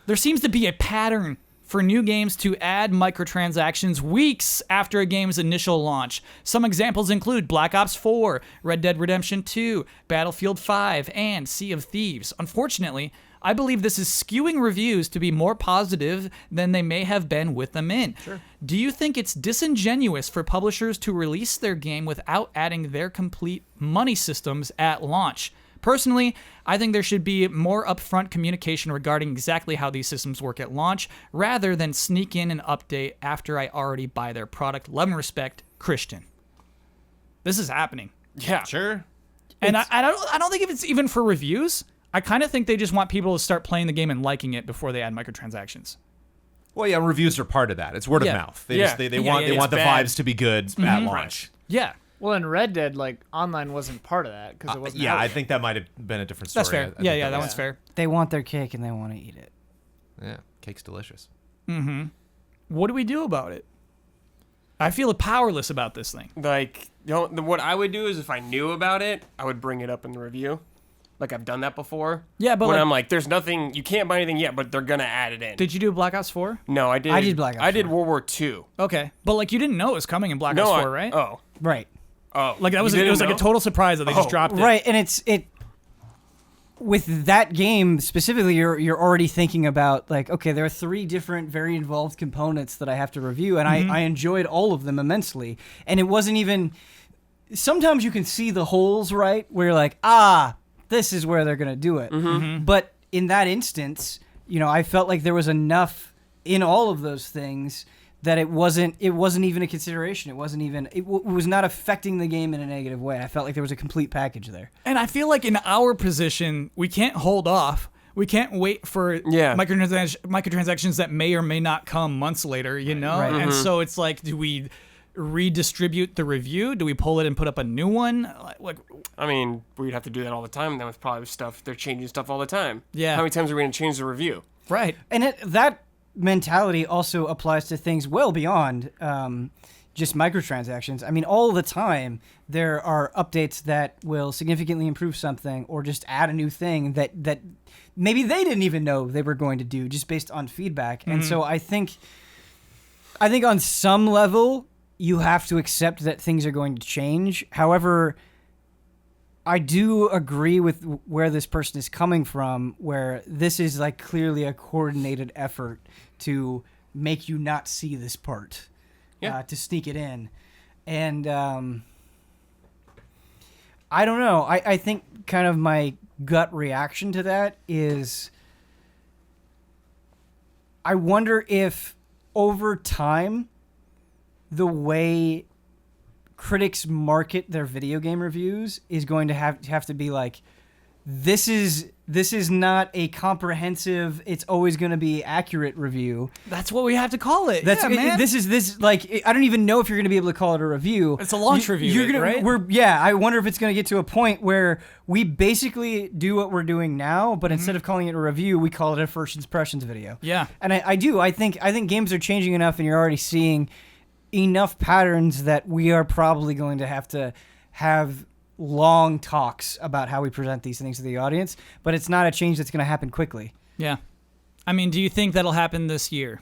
There seems to be a pattern for new games to add microtransactions weeks after a game's initial launch. Some examples include Black Ops 4, Red Dead Redemption 2, Battlefield 5, and Sea of Thieves. Unfortunately, I believe this is skewing reviews to be more positive than they may have been with them in. Sure. Do you think it's disingenuous for publishers to release their game without adding their complete money systems at launch? Personally, I think there should be more upfront communication regarding exactly how these systems work at launch, rather than sneak in an update after I already buy their product. Love and respect, Christian. This is happening. Yeah. Sure. And I don't think if it's even for reviews. I kind of think they just want people to start playing the game and liking it before they add microtransactions. Well, yeah, reviews are part of that. It's word Yeah. of mouth. They Yeah. just, they Yeah, want yeah, they want the it's bad. vibes to be good at launch. Yeah. Well, in Red Dead, like online wasn't part of that because it wasn't. Yeah, out I yet. think that might have been a different story. That's fair. I think Yeah, that was- one's fair. They want their cake and they want to eat it. Yeah, cake's delicious. What do we do about it? I feel powerless about this thing. Like, what I would do is if I knew about it, I would bring it up in the review. Like, I've done that before. Yeah, but when like- I'm like, there's nothing, you can't buy anything yet, but they're gonna add it in. Did you do Black Ops 4? No, I did. I did Black Ops I did 4. World War II. Okay. But like you didn't know it was coming in Black No, Ops 4, right? Oh, Right. Like that was You it was didn't like a know? total surprise that they just Oh, dropped it. Right, and it with that game specifically, you're already thinking about like, okay, there are 3 different, very involved components that I have to review, and I enjoyed all of them immensely. And it wasn't even. Sometimes you can see the holes, right, where you're like, this is where they're gonna do it. But in that instance, I felt like there was enough in all of those things that it wasn't even a consideration. It wasn't even it was not affecting the game in a negative way. I felt like there was a complete package there. And I feel like in our position, we can't hold off. We can't wait for microtransactions that may or may not come months later, Right. And so it's like, do we redistribute the review? Do we pull it and put up a new one? Like, I mean, we'd have to do that all the time. Then with probably stuff, they're changing stuff all the time. Yeah. How many times are we gonna change the review? right. And that mentality also applies to things well beyond just microtransactions. I mean, all the time there are updates that will significantly improve something or just add a new thing that maybe they didn't even know they were going to do just based on feedback. And so I think on some level you have to accept that things are going to change. However, I do agree with where this person is coming from, where this is like clearly a coordinated effort to make you not see this part, to sneak it in. And I don't know. I think kind of my gut reaction to that is I wonder if over time the way critics market their video game reviews is going to have to be like, this is not a comprehensive, it's always going to be accurate review. That's what we have to call it. That's yeah, man. this like, I don't even know if you're going to be able to call it a review. It's a launch review, You're gonna, right? I wonder if it's going to get to a point where we basically do what we're doing now, but instead of calling it a review, we call it a first impressions video. Yeah. And I think games are changing enough, and you're already seeing enough patterns that we are probably going to have long talks about how we present these things to the audience, but it's not a change that's going to happen quickly. Yeah. I mean, do you think that'll happen this year?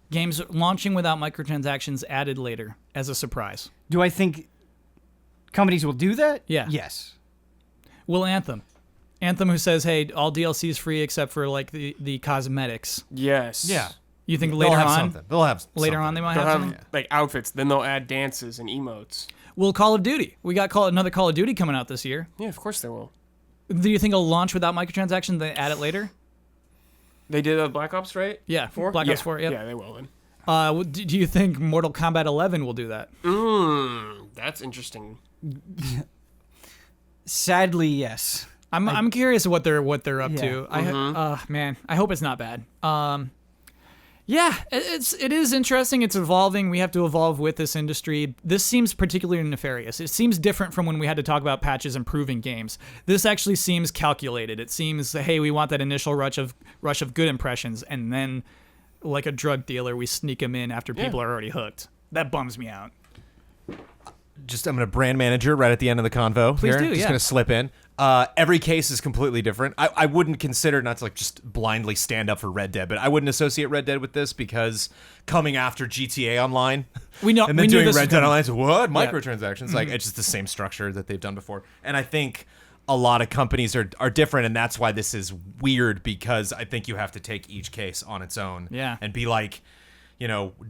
Games launching without microtransactions added later as a surprise. Do I think companies will do that? Yeah. Yes. Will Anthem, who says, hey, all DLC is free except for like the cosmetics. Yes. Yeah. You think They'll later have on? something. They'll have Later something. on they might They'll have have something? like outfits. Then they'll add dances and emotes. Will Call of Duty? We got another Call of Duty coming out this year. Yeah, of course they will. Do you think it'll launch without microtransactions? They add it later? They did Black Ops, right? Yeah, 4? Black Ops 4, yep. Yeah, they will then. Do you think Mortal Kombat 11 will do that? That's interesting. Sadly, yes. I'm curious what they're up Yeah. to. Man, I hope it's not bad. Yeah, it is interesting. It's evolving. We have to evolve with this industry. This seems particularly nefarious. It seems different from when we had to talk about patches improving games. This actually seems calculated. It seems, hey, we want that initial rush of good impressions, and then, like a drug dealer, we sneak them in after people are already hooked. That bums me out. I'm going to brand manager right at the end of the convo. Please here. do, Just yeah. going to slip in. Every case is completely different. I wouldn't consider, not to like just blindly stand up for Red Dead, but I wouldn't associate Red Dead with this because coming after GTA Online We know, and then we knew doing this Red was Dead coming. Online, it's, what? Microtransactions? Like, it's just the same structure that they've done before. And I think a lot of companies are different, and that's why this is weird, because I think you have to take each case on its own and be like,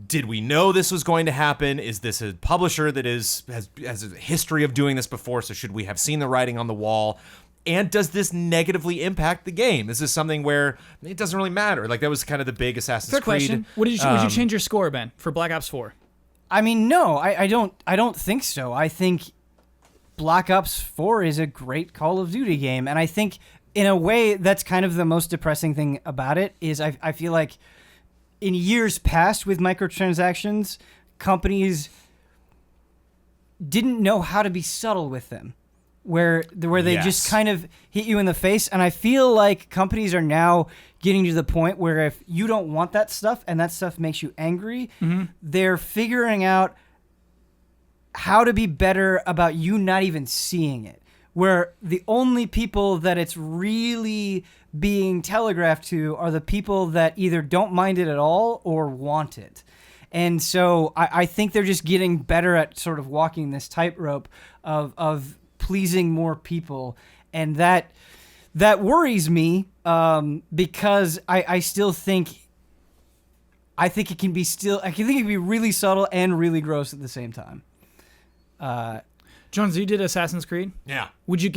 did we know this was going to happen? Is this a publisher that has a history of doing this before? So should we have seen the writing on the wall? And does this negatively impact the game? Is this something where it doesn't really matter? Like, that was kind of the big Assassin's Fair Creed. question. Would you change your score, Ben, for Black Ops 4? I mean, no, I don't think so. I think Black Ops 4 is a great Call of Duty game, and I think in a way that's kind of the most depressing thing about it is I feel like in years past with microtransactions, companies didn't know how to be subtle with them, where they just kind of hit you in the face. And I feel like companies are now getting to the point where if you don't want that stuff and that stuff makes you angry, they're figuring out how to be better about you not even seeing it. Where the only people that it's really being telegraphed to are the people that either don't mind it at all or want it. And so I think they're just getting better at sort of walking this tightrope of pleasing more people. And that worries me because I still think it can be really subtle and really gross at the same time. Jones, you did Assassin's Creed. Yeah. Would you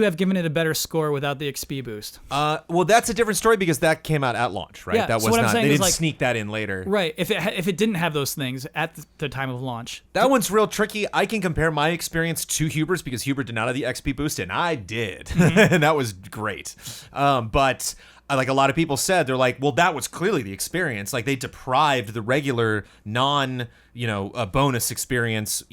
have given it a better score without the XP boost? Well, that's a different story because that came out at launch, right? Yeah, That so was what I'm not. saying They is, didn't like, sneak that in later. Right. If it didn't have those things at the time of launch. That one's real tricky. I can compare my experience to Huber's because Huber did not have the XP boost, and I did, and that was great. But like a lot of people said, they're like, well, that was clearly the experience. Like, they deprived the regular bonus experience,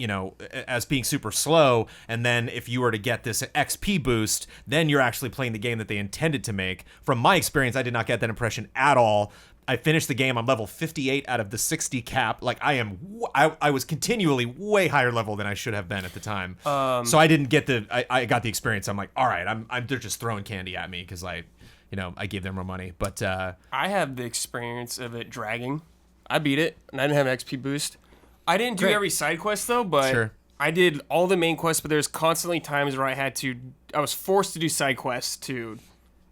as being super slow. And then if you were to get this XP boost, then you're actually playing the game that they intended to make. From my experience, I did not get that impression at all. I finished the game on level 58 out of the 60 cap. Like, I was continually way higher level than I should have been at the time. So I didn't get I got the experience. I'm like, all right, they're just throwing candy at me because I gave them more money. But I have the experience of it dragging. I beat it, and I didn't have an XP boost. I didn't do every side quest, though, but Sure. I did all the main quests, but there's constantly times where I was forced to do side quests to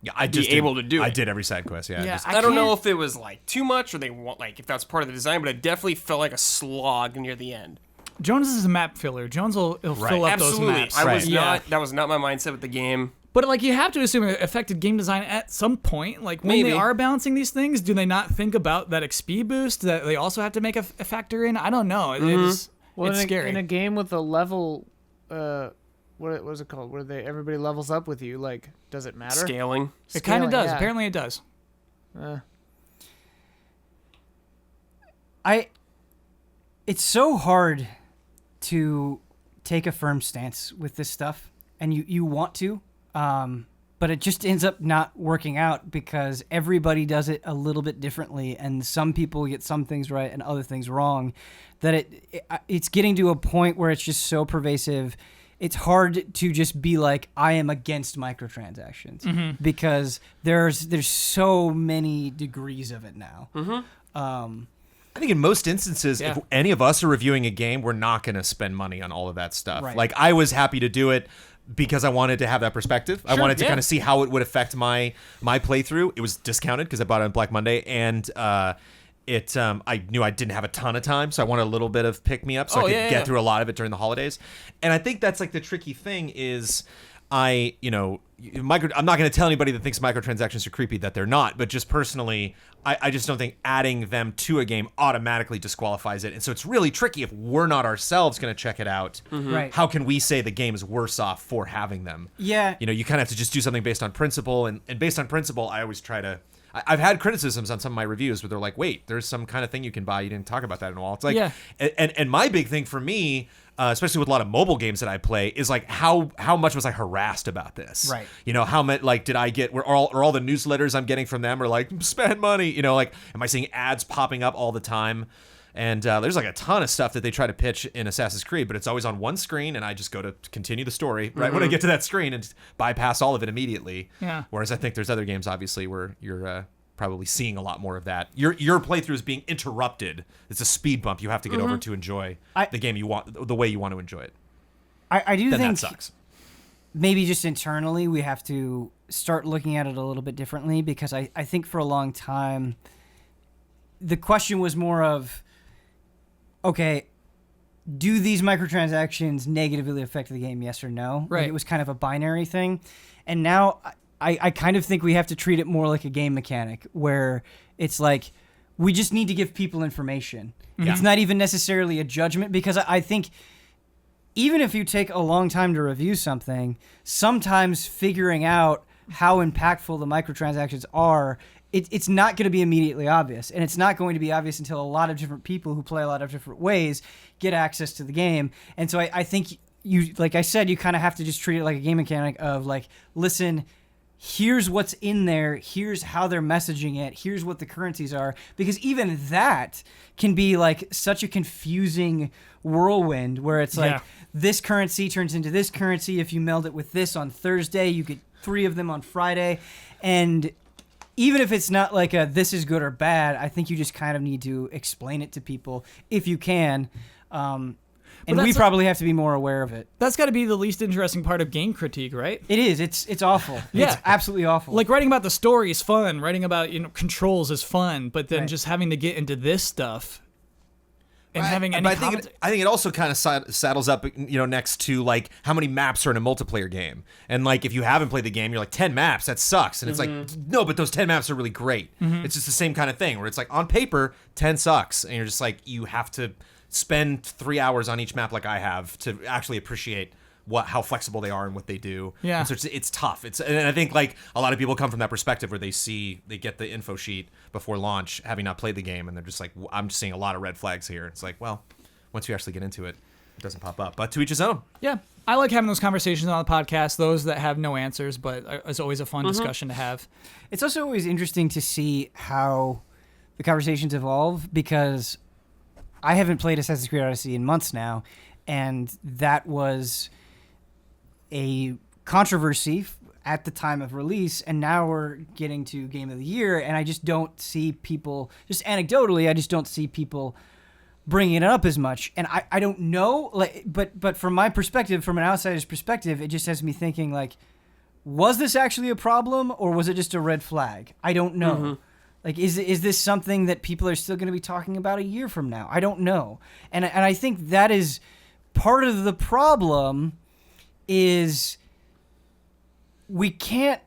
be able to do it. I did every side quest, yeah. Yeah, I don't know if it was like too much or if that's part of the design, but it definitely felt like a slog near the end. Jones is a map filler. Jones will fill up Absolutely. those maps. That was not my mindset with the game. But like, you have to assume it affected game design at some point. Like, when Maybe. they are balancing these things, do they not think about that XP boost that they also have to make a factor in? I don't know. It's scary. In a game with a level, what was it called? Where everybody levels up with you. Like, does it matter? Scaling. It kind of does. yeah. Apparently, it does. It's so hard to take a firm stance with this stuff, and you want to, but it just ends up not working out because everybody does it a little bit differently, and some people get some things right and other things wrong, that it's getting to a point where it's just so pervasive. It's hard to just be like, I am against microtransactions because there's so many degrees of it now. I think in most instances, Yeah. if any of us are reviewing a game, we're not going to spend money on all of that stuff. Right. Like, I was happy to do it because I wanted to have that perspective. I wanted to kind of see how it would affect my playthrough. It was discounted because I bought it on Black Monday, and I knew I didn't have a ton of time, so I wanted a little bit of pick-me-up so I could get through a lot of it during the holidays. And I think that's like the tricky thing is I'm not going to tell anybody that thinks microtransactions are creepy that they're not, but just personally, I just don't think adding them to a game automatically disqualifies it. And so it's really tricky if we're not ourselves going to check it out. Right. How can we say the game is worse off for having them? Yeah. You kind of have to just do something based on principle. And based on principle, I always try to... I've had criticisms on some of my reviews where they're like, wait, there's some kind of thing you can buy. You didn't talk about that in a while. It's like, Yeah. and my big thing for me, especially with a lot of mobile games that I play, is like how much was I harassed about this? Right. How much did I get? Are all the newsletters I'm getting from them are like, spend money? Like, am I seeing ads popping up all the time? And there's like a ton of stuff that they try to pitch in Assassin's Creed, but it's always on one screen, and I just go to continue the story right when I get to that screen and just bypass all of it immediately. Yeah. Whereas I think there's other games, obviously, where you're probably seeing a lot more of that. Your playthrough is being interrupted. It's a speed bump you have to get over to enjoy the game you want, the way you want to enjoy it. I do Then think that sucks. maybe just internally we have to start looking at it a little bit differently, because I think for a long time the question was more of, okay, do these microtransactions negatively affect the game, yes or no? Right. Like, it was kind of a binary thing. And now I kind of think we have to treat it more like a game mechanic, where it's like we just need to give people information. It's not even necessarily a judgment, because I think even if you take a long time to review something, sometimes figuring out how impactful the microtransactions are, it's not going to be immediately obvious. And it's not going to be obvious until a lot of different people who play a lot of different ways get access to the game. And so I think you, like I said, you kind of have to just treat it like a game mechanic of like, listen, here's what's in there, here's how they're messaging it, here's what the currencies are, because even that can be like such a confusing whirlwind where it's like this currency turns into this currency. If you meld it with this on Thursday, you get 3 of them on Friday. And even if it's not like a this is good or bad, I think you just kind of need to explain it to people if you can. And we probably have to be more aware of it. That's got to be the least interesting part of game critique, right? It is. It's awful. Yeah. It's absolutely awful. Like, writing about the story is fun. Writing about, controls is fun. But then just having to get into this stuff and having any I think it also kind of saddles up, next to like how many maps are in a multiplayer game. And like if you haven't played the game, you're like 10 maps, that sucks. And it's like, no, but those 10 maps are really great. It's just the same kind of thing where it's like on paper 10 sucks, and you're just like, you have to spend 3 hours on each map like I have to actually appreciate how flexible they are and what they do. Yeah. And so it's tough. And I think like a lot of people come from that perspective where they get the info sheet before launch, having not played the game, and they're just like, I'm just seeing a lot of red flags here. It's like, well, once you actually get into it, it doesn't pop up. But to each his own. Yeah. I like having those conversations on the podcast, those that have no answers, but it's always a fun discussion to have. It's also always interesting to see how the conversations evolve, because I haven't played Assassin's Creed Odyssey in months now, and that was a controversy at the time of release, and now we're getting to Game of the Year, and I just don't see people, just anecdotally, I just don't see people bringing it up as much. And I don't know, like, but from my perspective, from an outsider's perspective, it just has me thinking, like, was this actually a problem, or was it just a red flag? I don't know. Like, is this something that people are still going to be talking about a year from now? I don't know. And I think that is part of the problem, is we can't,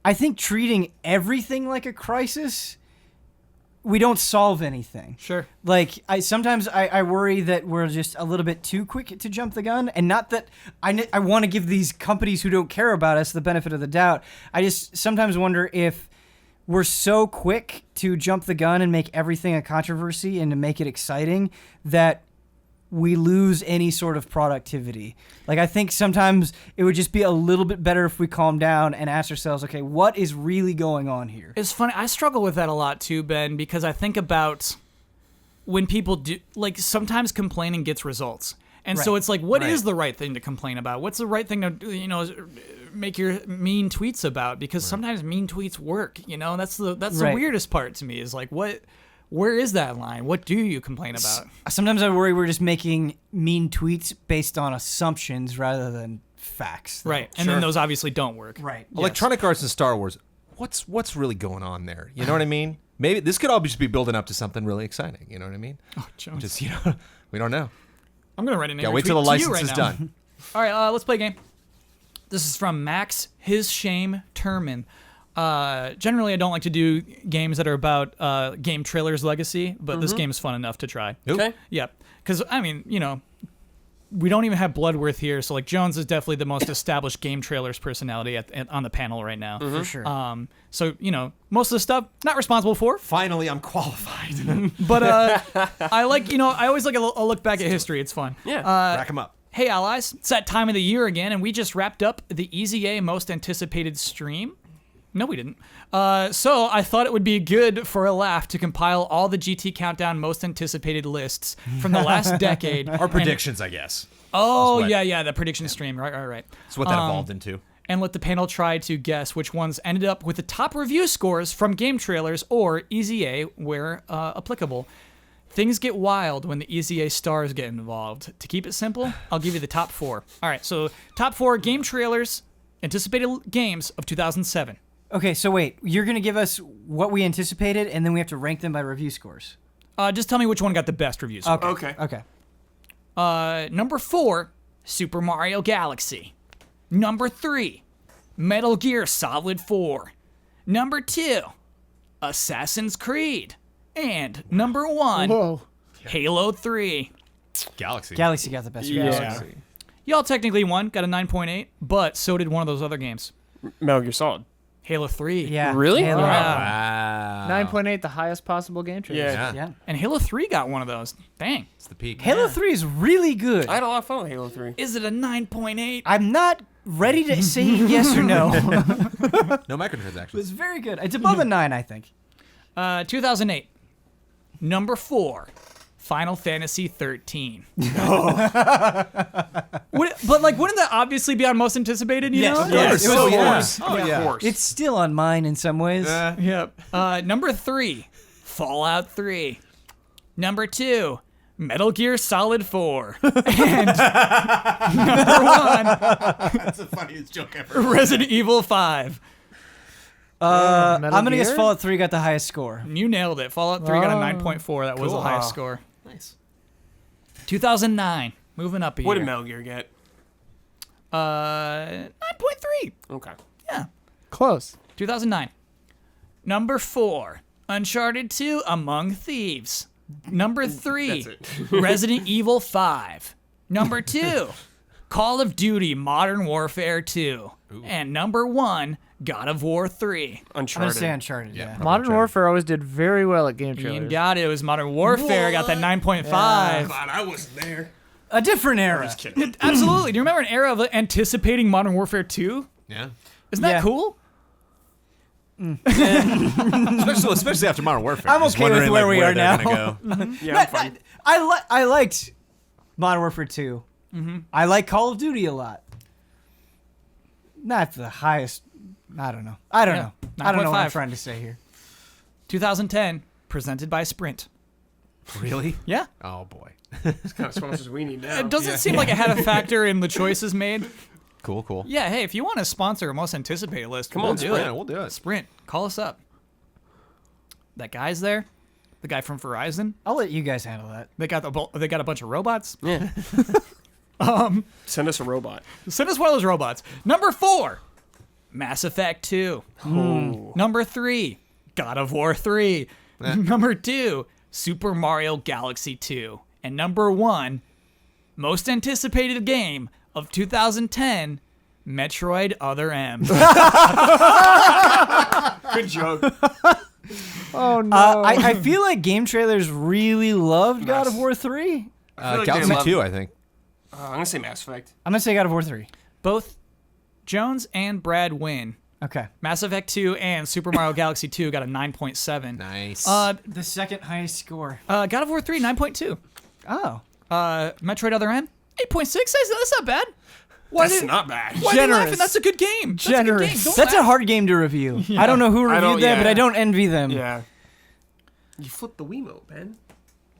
I think treating everything like a crisis, we don't solve anything. Sure. Like, sometimes I worry that we're just a little bit too quick to jump the gun, and not that I want to give these companies who don't care about us the benefit of the doubt. I just sometimes wonder if we're so quick to jump the gun and make everything a controversy and to make it exciting that we lose any sort of productivity. Like, I think sometimes it would just be a little bit better if we calm down and ask ourselves, okay, what is really going on here? It's funny. I struggle with that a lot too, Ben, because I think about when people do, like, sometimes complaining gets results. And so it's like, what is the right thing to complain about? What's the right thing to, make your mean tweets about? Because sometimes mean tweets work, That's the weirdest part to me, is like, where is that line? What do you complain about? Sometimes I worry we're just making mean tweets based on assumptions rather than facts. Right. And then those obviously don't work. Right. Electronic Arts and Star Wars, what's really going on there? You know what I mean? Maybe this could all just be building up to something really exciting. You know what I mean? Oh, Jones. Just, we don't know. I'm going to write an Yeah, wait till the license is done. All right, let's play a game. This is from Max His Shame Terman. Generally, I don't like to do games that are about game trailers legacy, but this game is fun enough to try. Okay. Yeah, because, we don't even have Bloodworth here, so like Jones is definitely the most established game trailers personality on the panel right now. For sure. So, most of the stuff, not responsible for. Finally, I'm qualified. But I like, I always like a look back at history. It's fun. Yeah. Rack 'em up. Hey, allies. It's that time of the year again, and we just wrapped up the EZA Most Anticipated stream. No, we didn't. So I thought it would be good for a laugh to compile all the GT Countdown most anticipated lists from the last decade. Our predictions, I guess. Oh, That's what- yeah, the prediction stream. Right. That's what that evolved into. And let the panel try to guess which ones ended up with the top review scores from game trailers or EZA where applicable. Things get wild when the EZA stars get involved. To keep it simple, I'll give you the top 4. All right, so top 4 game trailers, anticipated games of 2007. Okay, so wait, you're gonna give us what we anticipated, and then we have to rank them by review scores. Just tell me which one got the best reviews. Okay. Number 4, Super Mario Galaxy. Number 3, Metal Gear Solid 4. Number 2, Assassin's Creed. And number 1, Whoa. Halo 3. Galaxy. Galaxy got the best reviews. Yeah. Y'all technically won, got a 9.8, but so did one of those other games. Metal Gear Solid. Halo 3. Yeah. Really? Halo. Yeah. Wow. 9.8, the highest possible game trailer. Yeah. Yeah. And Halo 3 got one of those. Dang. It's the peak. Halo 3 is really good. I had a lot of fun with Halo 3. Is it a 9.8? I'm not ready to say yes or no. No microtransactions. It's very good. It's above a 9, I think. 2008. Number 4, Final Fantasy 13. But wouldn't that obviously be on most anticipated? You know? Yes. It was Yeah. yours. Oh, Of yeah. course. It's still on mine in some ways. Yep. Number 3, Fallout 3. Number 2, Metal Gear Solid 4. And number 1, That's the funniest joke ever. Resident Evil 5. Metal I'm gonna guess Gear? Fallout 3 got the highest score. You nailed it. Fallout 3 got a Oh. 9.4. That was the Cool. highest score. Nice. 2009. Moving up a What did year. Metal Gear get? 9.3. Okay. Yeah. Close. 2009. Number 4, Uncharted 2 Among Thieves. Number 3, That's Resident Evil 5. Number 2, Call of Duty Modern Warfare 2. And number 1, God of War 3. I'm Uncharted. gonna say Uncharted. Yeah. Modern Warfare always did very well at game You trailers. got it. It was Modern Warfare. Got that 9.5. God, I wasn't there. A different era. Just kidding. Absolutely. Do you remember an era of anticipating Modern Warfare 2? Yeah. Isn't that Yeah. cool? Especially after Modern Warfare. I'm Just okay with wondering, where like, we where are they're now. gonna go. Yeah, I'm fine. I liked Modern Warfare 2. I like Call of Duty a lot. Not the highest. I don't know. I don't Yeah. know. I don't know what I'm 9.5. trying to say here. 2010, presented by Sprint. Really? Yeah. Oh boy. It's kind of sponsors we need now. It doesn't seem like it had a factor in the choices made. Cool. Yeah, hey, if you want to sponsor a most anticipated list, Come we'll on, do Sprint. it. We'll do it. Sprint, call us up. That guy's there, the guy from Verizon. I'll let you guys handle that. They got a bunch of robots. Yeah. Send us a robot. Send us one of those robots. Number 4, Mass Effect 2. Oh. Number 3, God of War 3. Number 2, Super Mario Galaxy 2. And number 1, most anticipated game of 2010, Metroid Other M. Good joke. Oh no. I feel like game trailers really loved God of War 3. like they Galaxy love- 2, I think. I'm going to say Mass Effect. I'm going to say God of War 3. Both Jones and Brad win. Okay. Mass Effect 2 and Super Mario Galaxy 2 got a 9.7. Nice. The second highest score. God of War 3, 9.2. Oh. Metroid Other M, 8.6. That's not bad. Why That's did- not bad. Why are they Generous. laughing? That's a good game. That's a good Generous. game. Don't That's a laugh. hard game to review. I don't know who I reviewed don't- that, yeah. but I don't envy them. Yeah. You flipped the Wiimote, Ben.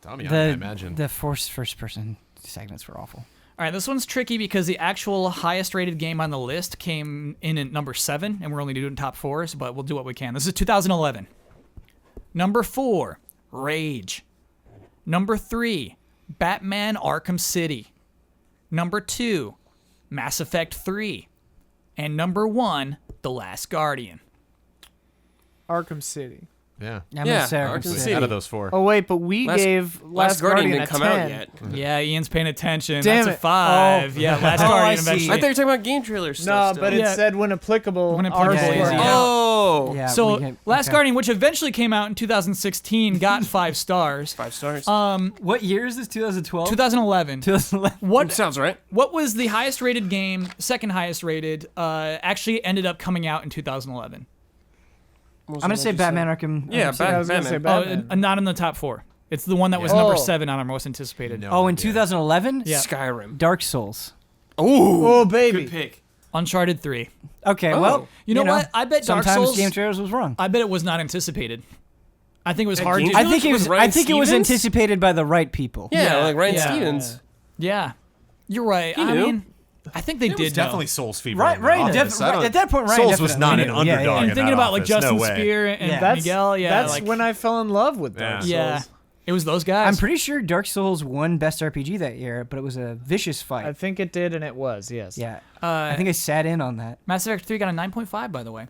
Tommy, I The, imagine. the first person segments were awful. All right, this one's tricky because the actual highest rated game on the list came in at number 7, and we're only doing top 4s, but we'll do what we can. This is 2011. Number 4, Rage. Number 3, Batman Arkham City. Number 2, Mass Effect 3. And number 1, The Last Guardian. Arkham City. Yeah. I'm Yeah, gonna say Arkham Arkham City. City. Out of those 4. Oh wait, but we gave Last Guardian didn't a come 10. out yet. Yeah, Ian's paying attention. Damn That's it. a 5. Oh. Yeah, Last Oh, I Guardian see. eventually. I thought you were talking about game trailers No, stuff. but still. it Yeah. said when applicable. When applicable, R yeah, score. yeah. Oh. Yeah, So, we can- Last okay. Guardian, which eventually came out in 2016, got 5 stars. 5 stars. What year is this? 2012? 2011. 2011. What Sounds right. What was the highest rated game, second highest rated, actually ended up coming out in 2011? I'm gonna say Batman Arkham. Yeah, I was gonna say Batman. Not in the top 4. It's the one that was number 7 on our most anticipated. No. Oh, in idea. 2011? Yeah. Skyrim. Dark Souls. Oh, baby. Good pick. Uncharted 3. Okay, well, You know what? I bet Dark sometimes Souls. Game Trailers was wrong. I bet it was not anticipated. I think it was hard Game to. I think it was. With Ryan I think it was Stevens? anticipated by the right people. Yeah, like Ryan yeah. Stevens. Yeah, you're right. He I knew. mean, I think they It did was definitely Souls fever. Right, in the right, office. I don't- at that point, Ryan Souls was not an definitely knew. underdog. And in thinking that about like office, no Justin way. Spear and That's Miguel. Yeah, that's like, when I fell in love with Dark Souls. yeah, it was those guys. I'm pretty sure Dark Souls won Best RPG that year, but it was a vicious fight. I think it did, and it was, yes. Yeah, I think I sat in on that. Mass Effect 3 got a 9.5, by the way.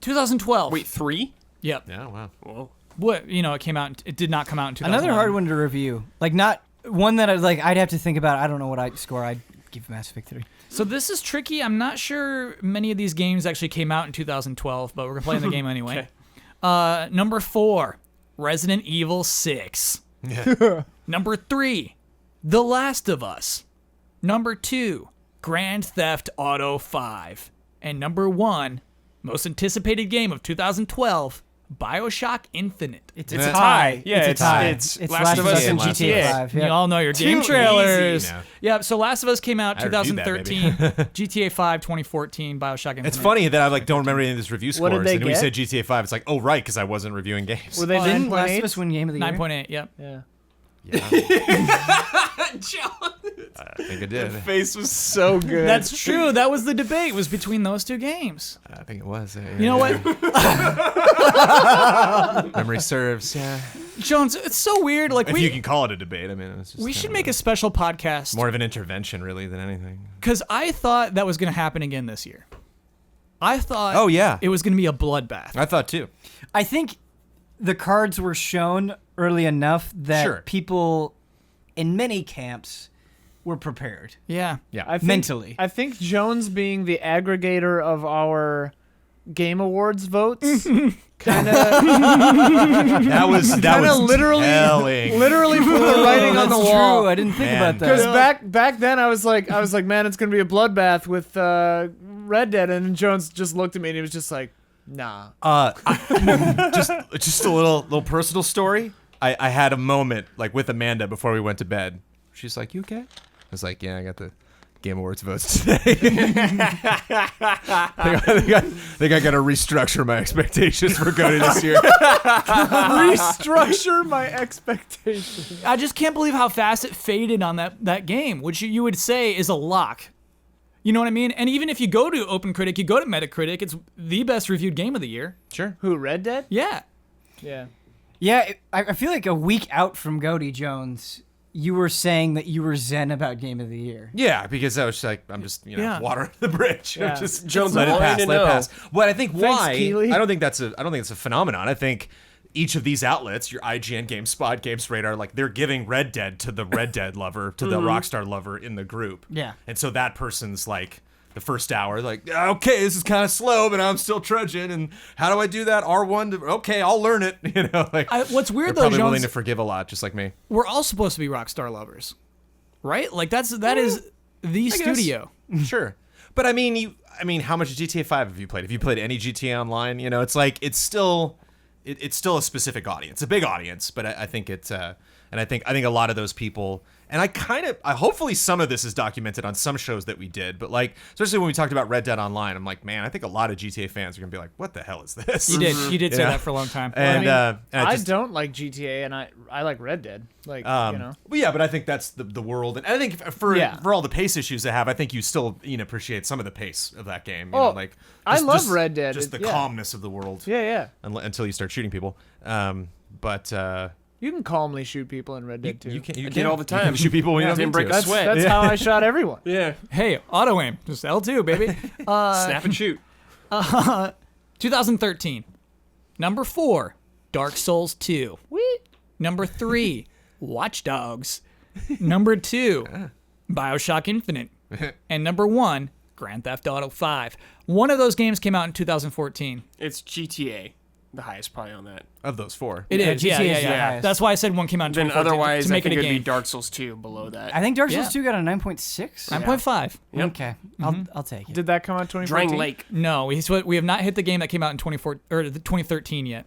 2012. Wait, 3? Yep. Yeah, wow. Whoa. What it came out. It did not come out in 2011. Another hard one to review. Like not one that I'd have to think about. I don't know what I'd score. I'd give Mass Effect 3. So this is tricky. I'm not sure many of these games actually came out in 2012, but we're gonna play the game anyway. Number 4, Resident Evil 6. Number 3, The Last of Us. Number 2, Grand Theft Auto 5. And number 1, most anticipated game of 2012, BioShock Infinite. It's a a tie. tie. Yeah, it's a tie. it's Last of Us and Last of GTA Us. 5. You Yeah. all know your game Too trailers. easy. Yeah, so Last of Us came out I reviewed that, 2013, GTA 5 2014, BioShock Infinite. It's funny that I don't remember any of this review scores. What did they and when you get? said GTA 5, it's like, oh right, because I wasn't reviewing games. Were they Didn't Last of 9.8? Us win Game of the Year? 9.8, yep. Yeah. Yeah. I think it did. Face was so good. That's true. That was the debate, was between those two games. I think it was. You know what? Memory serves. Yeah. Jones, it's so weird. Like If you can call it a debate, I mean, it's just we kind should of make a special podcast more of an intervention, really, than anything. because I thought that was going to happen again this year. I thought Oh yeah, it was going to be a bloodbath. I thought too. I think the cards were shown early enough that Sure. people in many camps were prepared. Yeah. Yeah. I think, Mentally. I think Jones being the aggregator of our Game Awards votes kind of That was literally telling. literally put the writing on the That's wall. true. I didn't think Man. about Because that. back then I was like, man, it's gonna be a bloodbath with Red Dead, and Jones just looked at me and he was just like, nah. Just a little personal story. I had a moment like with Amanda before we went to bed. She's like, "You okay?" I was like, "Yeah, I got the Game Awards votes today." I think I got to restructure my expectations for GOTY this year. Restructure my expectations. I just can't believe how fast it faded on that game, which you would say is a lock. You know what I mean? And even if you go to OpenCritic, you go to Metacritic, it's the best reviewed game of the year. Sure. Who, Red Dead? Yeah. Yeah. Yeah, I feel like a week out from GOTY, Jones, you were saying that you were zen about Game of the Year. Yeah, because I was just like, I'm just Yeah. water under the bridge. Yeah. Just Jones, let it all I pass. need to Let it know. pass. But I think Thanks, why? Keely. I don't think it's a phenomenon. I think each of these outlets, your IGN, GameSpot, GamesRadar, like they're giving Red Dead to the Red Dead lover, to the Rockstar lover in the group. Yeah. And so that person's like, the first hour, like, okay, this is kind of slow, but I'm still trudging. And how do I do that? R1 to, okay, I'll learn it. You know, like What's weird they're though, probably willing Jones, to forgive a lot, just like me. we're all supposed to be Rockstar lovers, right? Like that is the guess. studio. Sure, but I mean, how much GTA 5 have you played? Have you played any GTA Online? You know, it's like it's still a specific audience, a big audience, but I think it's and I think a lot of those people. And I hopefully some of this is documented on some shows that we did, but like, especially when we talked about Red Dead Online, I'm like, man, I think a lot of GTA fans are gonna be like, what the hell is this? You did say Yeah. that for a long time. And, I just, don't like GTA, and I like Red Dead. Like, you know. Well, yeah, but I think that's the world, and I think for Yeah. all the pace issues they have, I think you still appreciate some of the pace of that game. You Oh, know, like I just- love just- Red Dead. just the Yeah. calmness of the world. Yeah, yeah. Until you start shooting people. But You can calmly shoot people in Red Dead too. you can I did all the time. You can shoot people when you don't Didn't need break to. a That's sweat. that's how I shot everyone. Yeah. Hey, auto aim, just L2, baby. Snap and shoot. 2013. Number 4, Dark Souls 2. Number 3, Watch Dogs. Number 2, BioShock Infinite. And number 1, Grand Theft Auto 5. One of those games came out in 2014. It's GTA. the highest probably on that. Of those 4. It is, yeah, GTA yeah, is the yeah. highest. That's why I said one came out in Then 2014 otherwise, to make I think it a it'd be game. Dark Souls 2 below that. I think Dark Souls Yeah. 2 got a 9.6. 9.5. Yep. Okay, I'll take it. Did that come out 2014? Drang Lake. No, we have not hit the game that came out in 2013 yet.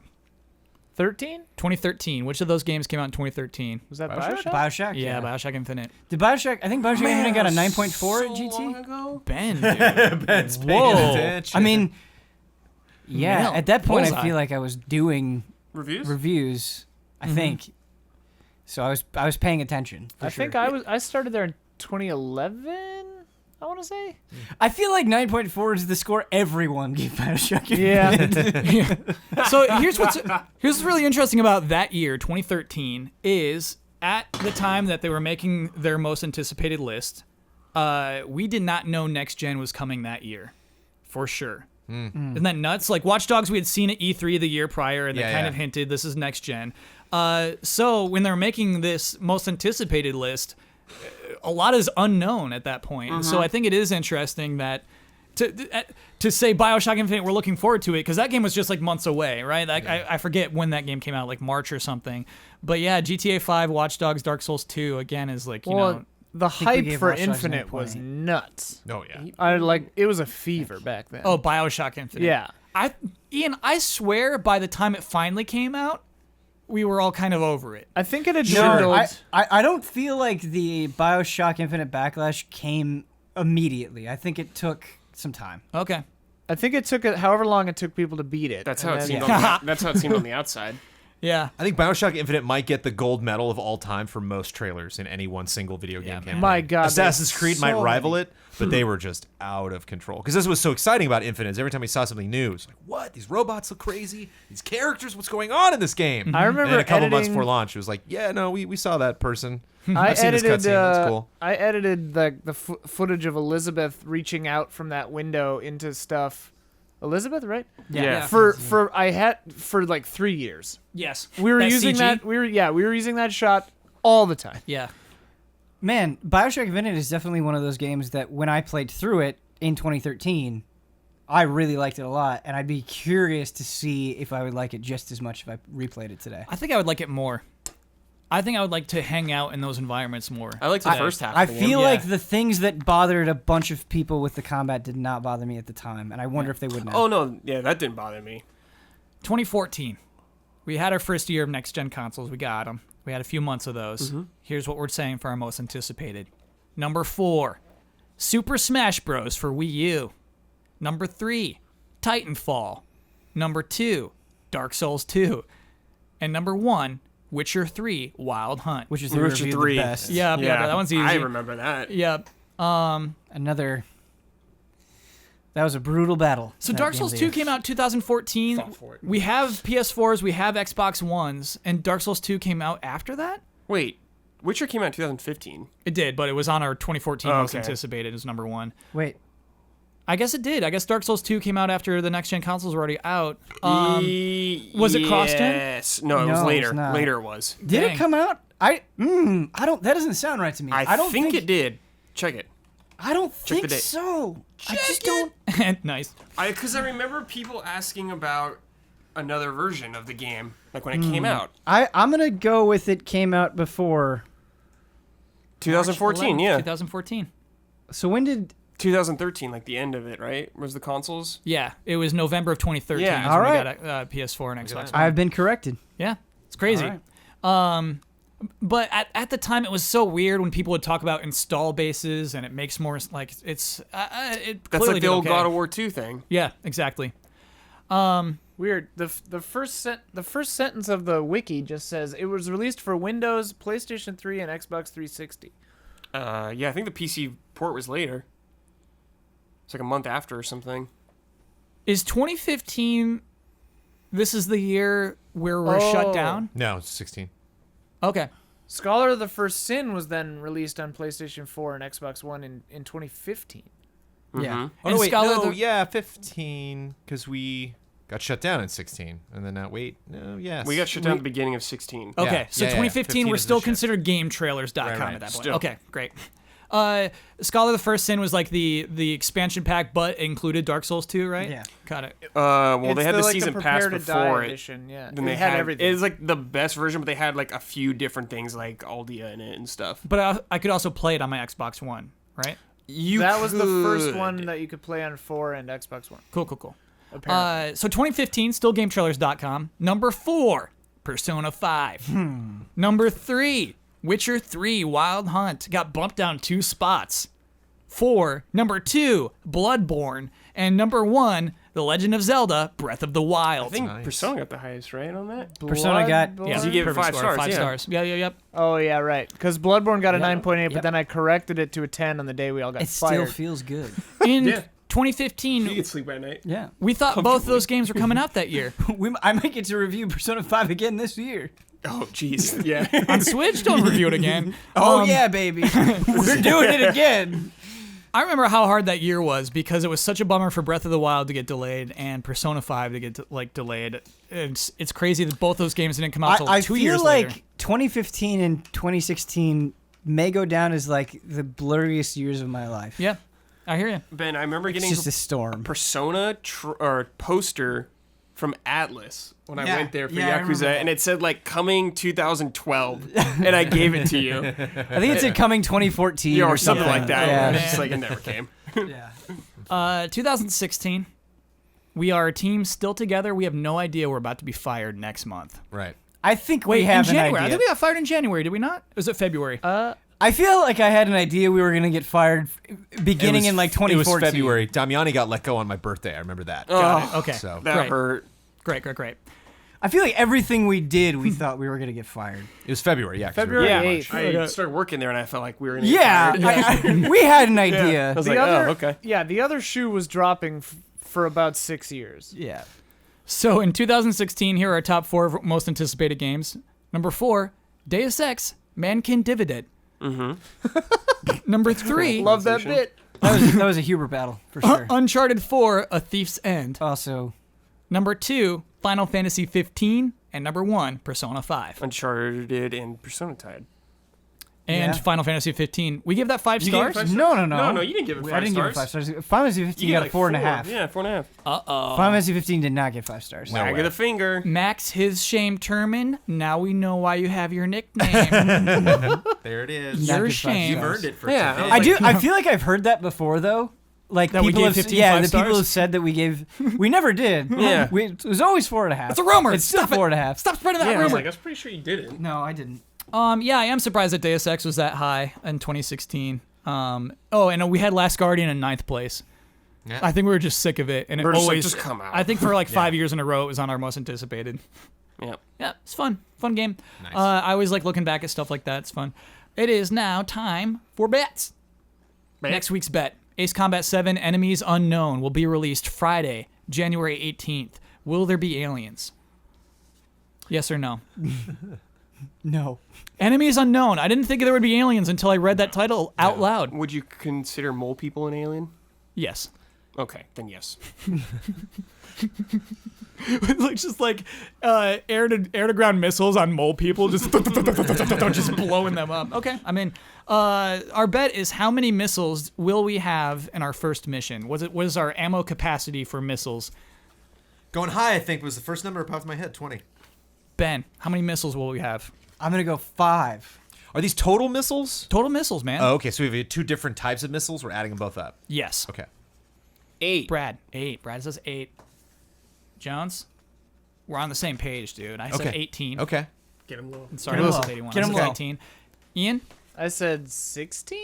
13? 2013. Which of those games came out in 2013? Was that BioShock? BioShock? BioShock. Yeah, Bioshock Infinite. Did BioShock? I think Bioshock Infinite got a Man, 9.4 at so GT. long ago. Ben, dude. Ben's paying Whoa. attention. I mean, yeah. Nailed. At that point, Bullseye. I feel like I was doing Reviews? reviews. I think. So I was paying attention. for I sure. think I started there in 2011. I want to say. I feel like 9.4 is the score everyone gave Bioshock. Yeah. So here's what's really interesting about that year, 2013, is at the time that they were making their most anticipated list, we did not know next gen was coming that year, for sure. Isn't that nuts? Like Watch Dogs, we had seen at E3 the year prior, and they Yeah, kind yeah. of hinted this is next gen. So when they're making this most anticipated list, a lot is unknown at that point. So I think it is interesting that to say Bioshock Infinite, we're looking forward to it, because that game was just like months away, right? Like I forget when that game came out, like March or something. But yeah, GTA 5, Watch Dogs, Dark Souls 2 again is like, you Well, know, the we hype gave for Watch Dogs Infinite 9.8. was nuts. Oh yeah. It was a fever back then. oh, Bioshock Infinite. yeah. Ian, I swear by the time it finally came out, we were all kind of over it. I think it had No, dwindled. I don't feel like the Bioshock Infinite backlash came immediately. I think it took some time. Okay. I think it took however long it took people to beat it. That's and how it then- seemed. That's how it seemed on the outside. Yeah. I think Bioshock Infinite might get the gold medal of all time for most trailers in any one single video game campaign. My God, Assassin's there's Creed might so rival many. it, but they were just out of control. Because this was so exciting about Infinite. Is every time we saw something new, it's like, what? These robots look crazy. These characters, what's going on in this game? I And remember then a couple months editing- before launch, it was like, yeah, no, we saw that person. I I've seen this edited. cutscene. That's cool. I edited the footage of Elizabeth reaching out from that window into stuff. Elizabeth, right? Yeah. For like 3 years. Yes. We were That using CG? that. We were using that shot all the time. Yeah. Man, Bioshock Infinite is definitely one of those games that when I played through it in 2013, I really liked it a lot, and I'd be curious to see if I would like it just as much if I replayed it today. I think I would like it more. I think I would like to hang out in those environments more. I liked the first half. I of the game. feel Yeah. like the things that bothered a bunch of people with the combat did not bother me at the time, and I wonder if they would now. Oh no, yeah, that didn't bother me. 2014. We had our first year of next-gen consoles. We got them. We had a few months of those. Here's what we're saying for our most anticipated. Number 4, Super Smash Bros. For Wii U. Number 3, Titanfall. Number 2, Dark Souls 2. And number 1, Witcher 3, Wild Hunt. Which is the Witcher review 3. the best. Yeah, that one's easy. I remember that. Yep. Another. That was a brutal battle. So that Dark game Souls of the 2 year. came out 2014. Fought for it. We have PS4s, we have Xbox Ones, and Dark Souls 2 came out after that? Wait, Witcher came out in 2015. It did, but it was on our 2014 Oh, most okay. anticipated as number 1. Wait, I guess it did. I guess Dark Souls 2 came out after the next gen consoles were already out. Was it cross-gen? Yes. No, it was No, it's later. not. Later it was. did Dang. it come out? I don't. That doesn't sound right to me. I don't think it did. Check it. I don't Check the think date. so. I just don't. Nice. Because I remember people asking about another version of the game, like when it came out. I'm gonna go with it came out before. 2014, 11th, yeah. 2014. So when did? 2013, like the end of it, right? Was the consoles? Yeah, it was November of 2013. Yeah. is All when we right. got PS4 and Xbox One. I've been corrected. Yeah, it's crazy. All right. But at the time, it was so weird when people would talk about install bases, and it makes more like it's. It That's clearly like the did old okay. God of War 2 thing. Yeah, exactly. Weird. The first sentence of the wiki just says it was released for Windows, PlayStation 3, and Xbox 360. Yeah, I think the PC port was later. It's like a month after or something. Is 2015? This is the year where we're shut Oh. down. No, it's 16. Okay. Scholar of the First Sin was then released on PlayStation 4 and Xbox One in 2015. Yeah. Oh, And no, wait, Scholar no, the- yeah, 15, because we got shut down in 16. And then, yes. We got shut down at the beginning of 16. Okay, Yeah, so yeah, 2015 15 were is the still shit. considered GameTrailers.com Right, at that point. still. Okay, great. Scholar of the First Sin was like the expansion pack, but included Dark Souls 2, right? Yeah. Got it. Well, It's they had the like season Prepare pass to before Die it. edition. Yeah, Then it they had everything. It was like the best version, but they had like a few different things like Aldia in it and stuff. But I could also play it on my Xbox One, right? That was the first could. one that you could play on 4 and Xbox One. Cool. Apparently. So 2015, still GameTrailers.com. Number 4, Persona 5. Number 3, Witcher 3 Wild Hunt. Got bumped down 2 spots. 4, number 2, Bloodborne. And number 1, The Legend of Zelda Breath of the I Wild. think Persona got the highest, right, on that? Persona got- Bloodborne? Yeah, you gave it perfect 5 score, stars, 5 yeah. stars. Yep. Oh yeah, right. Because Bloodborne got a Yeah. 9.8, but Yep. then I corrected it to a 10 on the day we all got It fired. still feels good. In Yeah. 2015, You could sleep at night. Yeah. we thought both of those games were coming out that year. I might get to review Persona 5 again this year. Oh, jeez. Yeah. On Switch, don't review it again. Oh, yeah, baby. We're doing it again. I remember how hard that year was because it was such a bummer for Breath of the Wild to get delayed and Persona 5 to get delayed. It's crazy that both those games didn't come out until I 2 feel years like later. 2015 and 2016 may go down as like the blurriest years of my life. Yeah, I hear you. Ben, I remember It's getting just a storm. Persona or poster from Atlas when I Yeah. went there for Yeah, I remember Yakuza, that. and it said like coming 2012, and I gave it to you. I think it's coming 2014 Yeah, or something something. like that. Yeah. It's just like it never came. Yeah. 2016, we are a team still together. We have no idea we're about to be fired next month. Right. I think Wait, we have in an January. I idea. think we got fired in January, did we not? Or was it February? I feel like I had an idea we were going to get fired beginning in like 2014. It was February. Damiani got let go on my birthday. I remember that. Got it. Okay. So That Great. hurt. Great. I feel like everything we did, we thought we were going to get fired. it was February. Yeah. 'cause we were February pretty 8th. much- I started working there, and I felt like we were gonna Yeah, get fired. we had an I idea. was The like, other, oh, okay. Yeah, the other shoe was dropping for about 6 years. Yeah. So in 2016, here are our top 4 most anticipated games. Number 4, Deus Ex Mankind Dividend. Number 3, Love that bit. That was a Hubert battle, for sure. Uncharted 4, A Thief's End. Also, Number 2, Final Fantasy 15. And number 1, Persona 5. Uncharted and Persona tied. Yeah. And Final Fantasy 15. We give that 5 You gave it stars? 5 no. No, you didn't give it 5 I didn't stars. give it 5 stars. Final Fantasy 15 You got like a 4.5. Yeah, 4.5. Uh-oh. Final Fantasy 15 did not get 5 stars. No Wag way. of the finger. Max his shame Terman. Now we know why you have your nickname. There it is. Not Your good 5 shame. You've stars. earned it for Yeah, today. I do. I feel like I've heard that before, though. Like That we people gave have, 15 yeah, 5 the people stars? have said that we gave. We never did. Yeah. it was always 4.5. It's a rumor. It's still Stop it. 4.5. Stop spreading that Yeah, I was rumor. like, I was pretty sure you didn't. No, I didn't. Yeah, I am surprised that Deus Ex was that high in 2016. And we had Last Guardian in 9th place. Yeah. I think we were just sick of it, and it We're just like, always just come out. I think for like 5 years in a row, it was on our most anticipated. Yep. Yeah, it's fun game. Nice. I always like looking back at stuff like that. It's fun. It is now time for bets. Next week's bet: Ace Combat 7: Enemies Unknown will be released Friday, January 18th. Will there be aliens? Yes or no? No. Enemies Unknown. I didn't think there would be aliens until I read that title out loud. Would you consider mole people an alien? Yes. Okay, then yes. Looks just like air to ground missiles on mole people, just just blowing them up. Okay, I'm in. Our bet is how many missiles will we have in our first mission? What is our ammo capacity for missiles? Going high, I think, was the first number above my head. 20. Ben, how many missiles will we have? I'm gonna go 5. Are these total missiles? Total missiles, man. Oh, okay. So we have 2 different types of missiles. We're adding them both up. Yes. Okay. 8. Brad, 8. Brad says 8. Jones, we're on the same page, dude. I said Okay. 18. Okay. Get him low. Sorry, Get 'em I said low. 81. Get I 'em said low. 18. Ian? I said 16?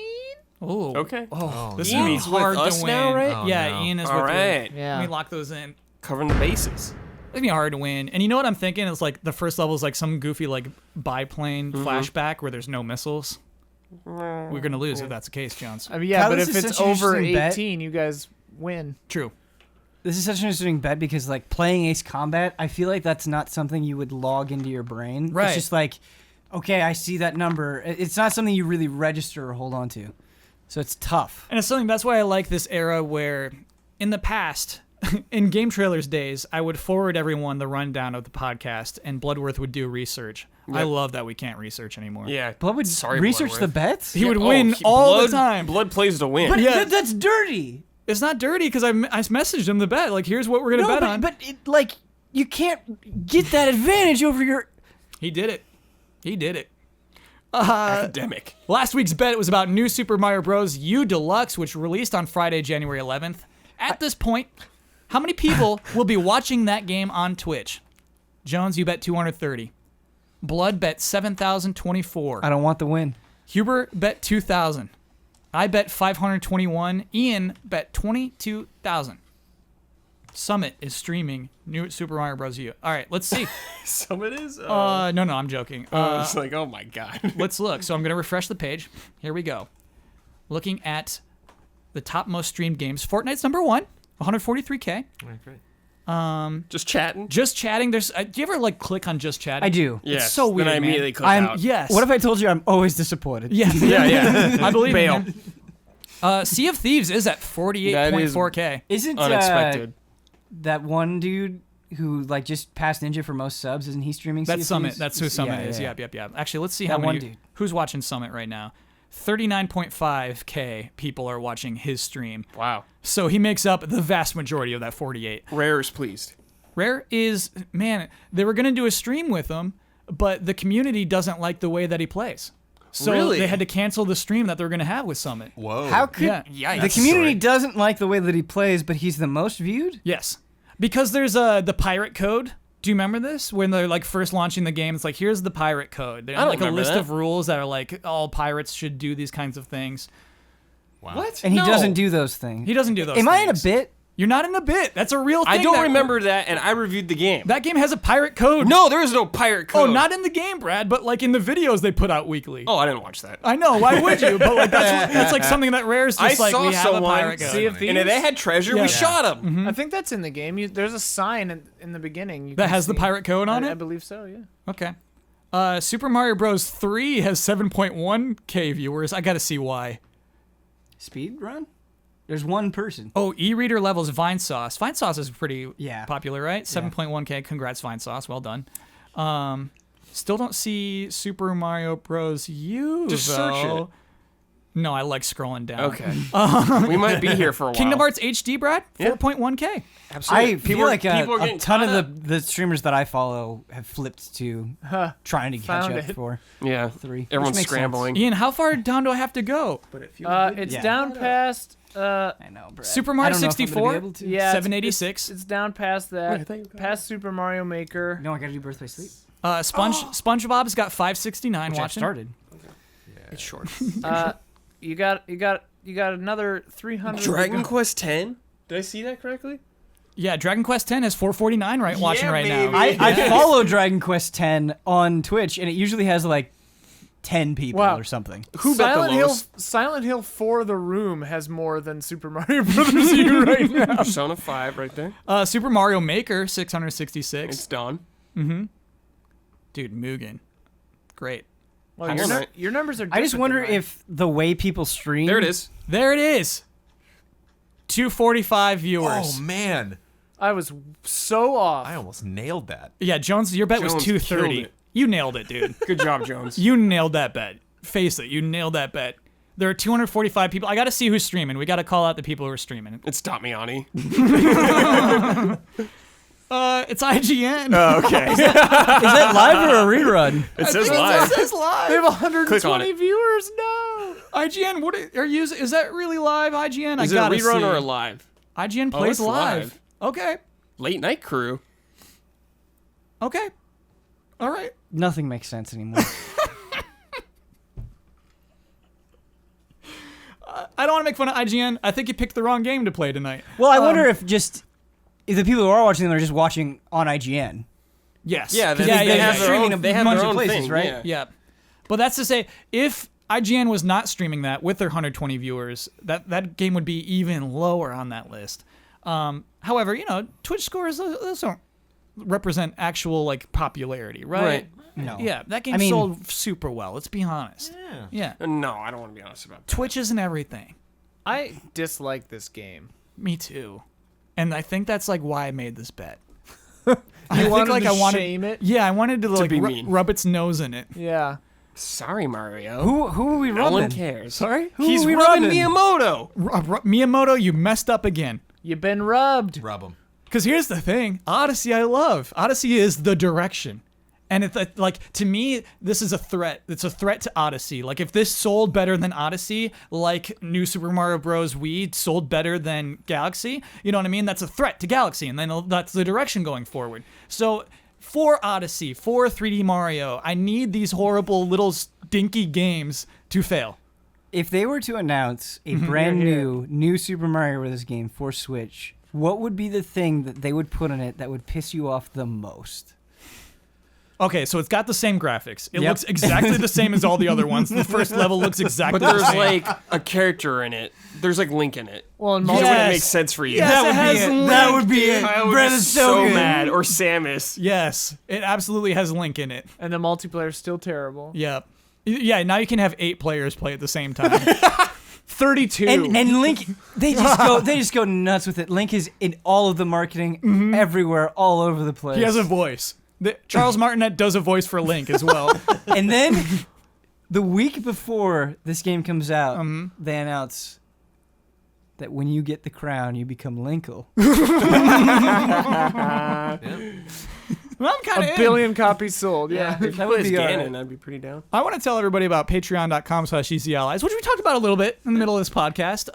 Oh. Okay. Oh, this Ian's is hard with to us win. now, right? Oh, yeah, no. Ian is All with right. you. Yeah. Let me lock those in. Covering the bases. It's gonna be hard to win. And you know what I'm thinking? It's like the first level is like some goofy like biplane flashback where there's no missiles. We're gonna lose if that's the case, Jones. I mean, yeah, Kyle, but this if is it's such an over interesting bet. 18, you guys win. True. This is such an interesting bet because, like, playing Ace Combat, I feel like that's not something you would log into your brain. Right. It's just like, okay, I see that number. It's not something you really register or hold on to. So it's tough. And it's something that's why I like this era where in the past in Game Trailers days, I would forward everyone the rundown of the podcast, and Bloodworth would do research. I love that we can't research anymore. Yeah. Blood would Sorry, research Bloodworth. the bets? He would win all the time. Blood plays to win. But Yeah. that's dirty. It's not dirty because I messaged him the bet. Like, here's what we're gonna bet on. But it, like, you can't get that advantage over your... He did it. He did it. Academic. Last week's bet was about New Super Mario Bros. U Deluxe, which released on Friday, January 11th. At this point, how many people will be watching that game on Twitch? Jones, you bet 230. Blood bet 7,024. I don't want the win. Huber bet 2,000. I bet 521. Ian bet 22,000. Summit is streaming New Super Mario Bros. U. All right, let's see. Summit is? No, I'm joking. It's like, oh my god. Let's look. So I'm going to refresh the page. Here we go. Looking at the top most streamed games. Fortnite's number 1, 143K. Just chatting? Just chatting. There's. Do you ever like click on just chatting? I do. Yes. It's so weird, Then I man. immediately click I'm out. Yes. What if I told you I'm always disappointed? Yes. Yeah. I believe Bail. it. Sea of Thieves is at 48.4K. Isn't Unexpected. that one dude who like just passed Ninja for most subs? Isn't he streaming? Sea That's of Summit. Thieves? That's who Summit Yeah, is. yeah. Yep. Actually, let's see That how one many. dude. Who's watching Summit right now? 39.5K people are watching his stream. Wow. So he makes up the vast majority of that 48. Rare is pleased. Rare is, man, they were going to do a stream with him, but the community doesn't like the way that he plays. So Really? they had to cancel the stream that they were going to have with Summit. Whoa. How could Yeah. the community doesn't like the way that he plays, but he's the most viewed? Yes. Because there's the pirate code. Do you remember this? When they're like first launching the game, it's like, here's the pirate code. They I have don't like a remember list that. of rules that are like, all pirates should do these kinds of things. Wow. What? And he No. doesn't do those things. He doesn't do those Am I in a things. bit? You're not in a bit. That's a real thing. I don't that- remember that, and I reviewed the game. That game has a pirate code. No, there is no pirate code. Oh, not in the game, Brad, but like in the videos they put out weekly. Oh, I didn't watch that. I know. Why would you? But like that's like something that Rare's just I like saw we have a someone pirate code. Sea of Thieves? And if they had treasure, Yeah. we shot him. I think that's in the game. There's a sign in the beginning you That can has the see. pirate code on I it? believe so. Yeah. Okay. Super Mario Bros. 3 has 7.1K viewers. I gotta see why. Speed run? There's one person. Oh, e-reader levels Vine Sauce. Vine Sauce is pretty Yeah. popular, right? 7.1K. Congrats, Vine Sauce. Well done. Still don't see Super Mario Bros. U. Just search though. it. No, I like scrolling down. Okay. We might be here for a while. Kingdom Hearts HD, Brad? Yeah. 4.1K. Absolutely. I feel like people are a getting ton caught of the streamers that I follow have flipped to trying to catch Found up it. for Yeah. 3. Everyone's which makes scrambling. Ian, how far down do I have to go? It's Yeah. down past. I know, Brad. Super I Mario don't know if I'm gonna 64? be able to. Yeah. 786. It's down past that. Wait, I thought you got Past Super Mario Maker. No, I gotta do Birth by Sleep. SpongeBob's got 569 Which I watching. started. It's short. You got another 300. Dragon Quest X? Did I see that correctly? Yeah, Dragon Quest X has 449 watching right baby. now. I follow Dragon Quest X on Twitch, and it usually has like 10 people Wow. or something. Who bet the Silent Hill, lowest? Silent Hill 4 The Room has more than Super Mario Brothers U right now. Persona 5 right there. Super Mario Maker 666. It's done. Dude, Mugen. Great. Well, Hollow Knight. your numbers are. I just different wonder than mine. if the way people stream. There it is. There it is. 245 viewers. Oh man, I was so off. I almost nailed that. Yeah, Jones, your bet was Jones 230. killed it. You nailed it, dude. Good job, Jones. You nailed that bet. Face it, you nailed that bet. There are 245 people. I got to see who's streaming. We got to call out the people who are streaming. It's Damiani. It's IGN. Okay. Is that live or a rerun? It says live. It says live. They have Click on 120 it. viewers. No. IGN, what are you? Is that really live? IGN, Is I it a gotta rerun see. or a live? IGN Oh, plays it's live. live. Okay. Late Night Crew. Okay. All right. Nothing makes sense anymore. I don't want to make fun of IGN. I think you picked the wrong game to play tonight. Well, I wonder if the people who are watching them are just watching on IGN. Yes. Yeah, they, yeah, they yeah, have yeah. their Streaming own, a they have bunch their of own places, thing, right? Yeah. Yeah. But that's to say, if IGN was not streaming that with their 120 viewers, that game would be even lower on that list. However, Twitch scores those don't represent actual like popularity, right? Right. No. Yeah, that game I mean- sold super well. Let's be honest. Yeah. No, I don't want to be honest about that. Twitch isn't everything. I dislike this game. Me too. And I think that's like why I made this bet. I wanted to shame it. Yeah, I wanted to like be mean. rub its nose in it. Yeah. Sorry, Mario. Who are we No one rubbing? cares. Sorry? He's are we rubbing rubbing? Miyamoto. Miyamoto, you messed up again. You've been rubbed. Rub them. Because here's the thing, Odyssey I love. Odyssey is the direction. And it's like, to me, this is a threat. It's a threat to Odyssey. Like, if this sold better than Odyssey, like New Super Mario Bros. Wii sold better than Galaxy, you know what I mean? That's a threat to Galaxy, and then that's the direction going forward. So, for Odyssey, for 3D Mario, I need these horrible little stinky games to fail. If they were to announce a brand new Super Mario Bros. Game for Switch, what would be the thing that they would put in it that would piss you off the most? Okay, so it's got the same graphics. It Yep. looks exactly the same as all the other ones. The first level looks exactly But the there's same. like a character in it. There's like Link in it. Well, in So multiplayer, it Yes. makes sense for you. Yes, That it would has be it. Link. That would be it. I would Brett be is so good. mad. Or Samus. Yes, it absolutely has Link in it. and the multiplayer's still terrible. Yep. Yeah, now you can have 8 players play at the same time. 32. And Link, they just go nuts with it. Link is in all of the marketing, everywhere, all over the place. He has a voice. Charles Martinet does a voice for Link as well. And then the week before this game comes out, they announce that when you get the crown, you become Linkle. Well, I'm kind A of billion copies sold. Yeah. If That you would play as be all Ganon, right. I'd be pretty down. I want to tell everybody about patreon.com/easyallies, which we talked about a little bit in the middle of this podcast.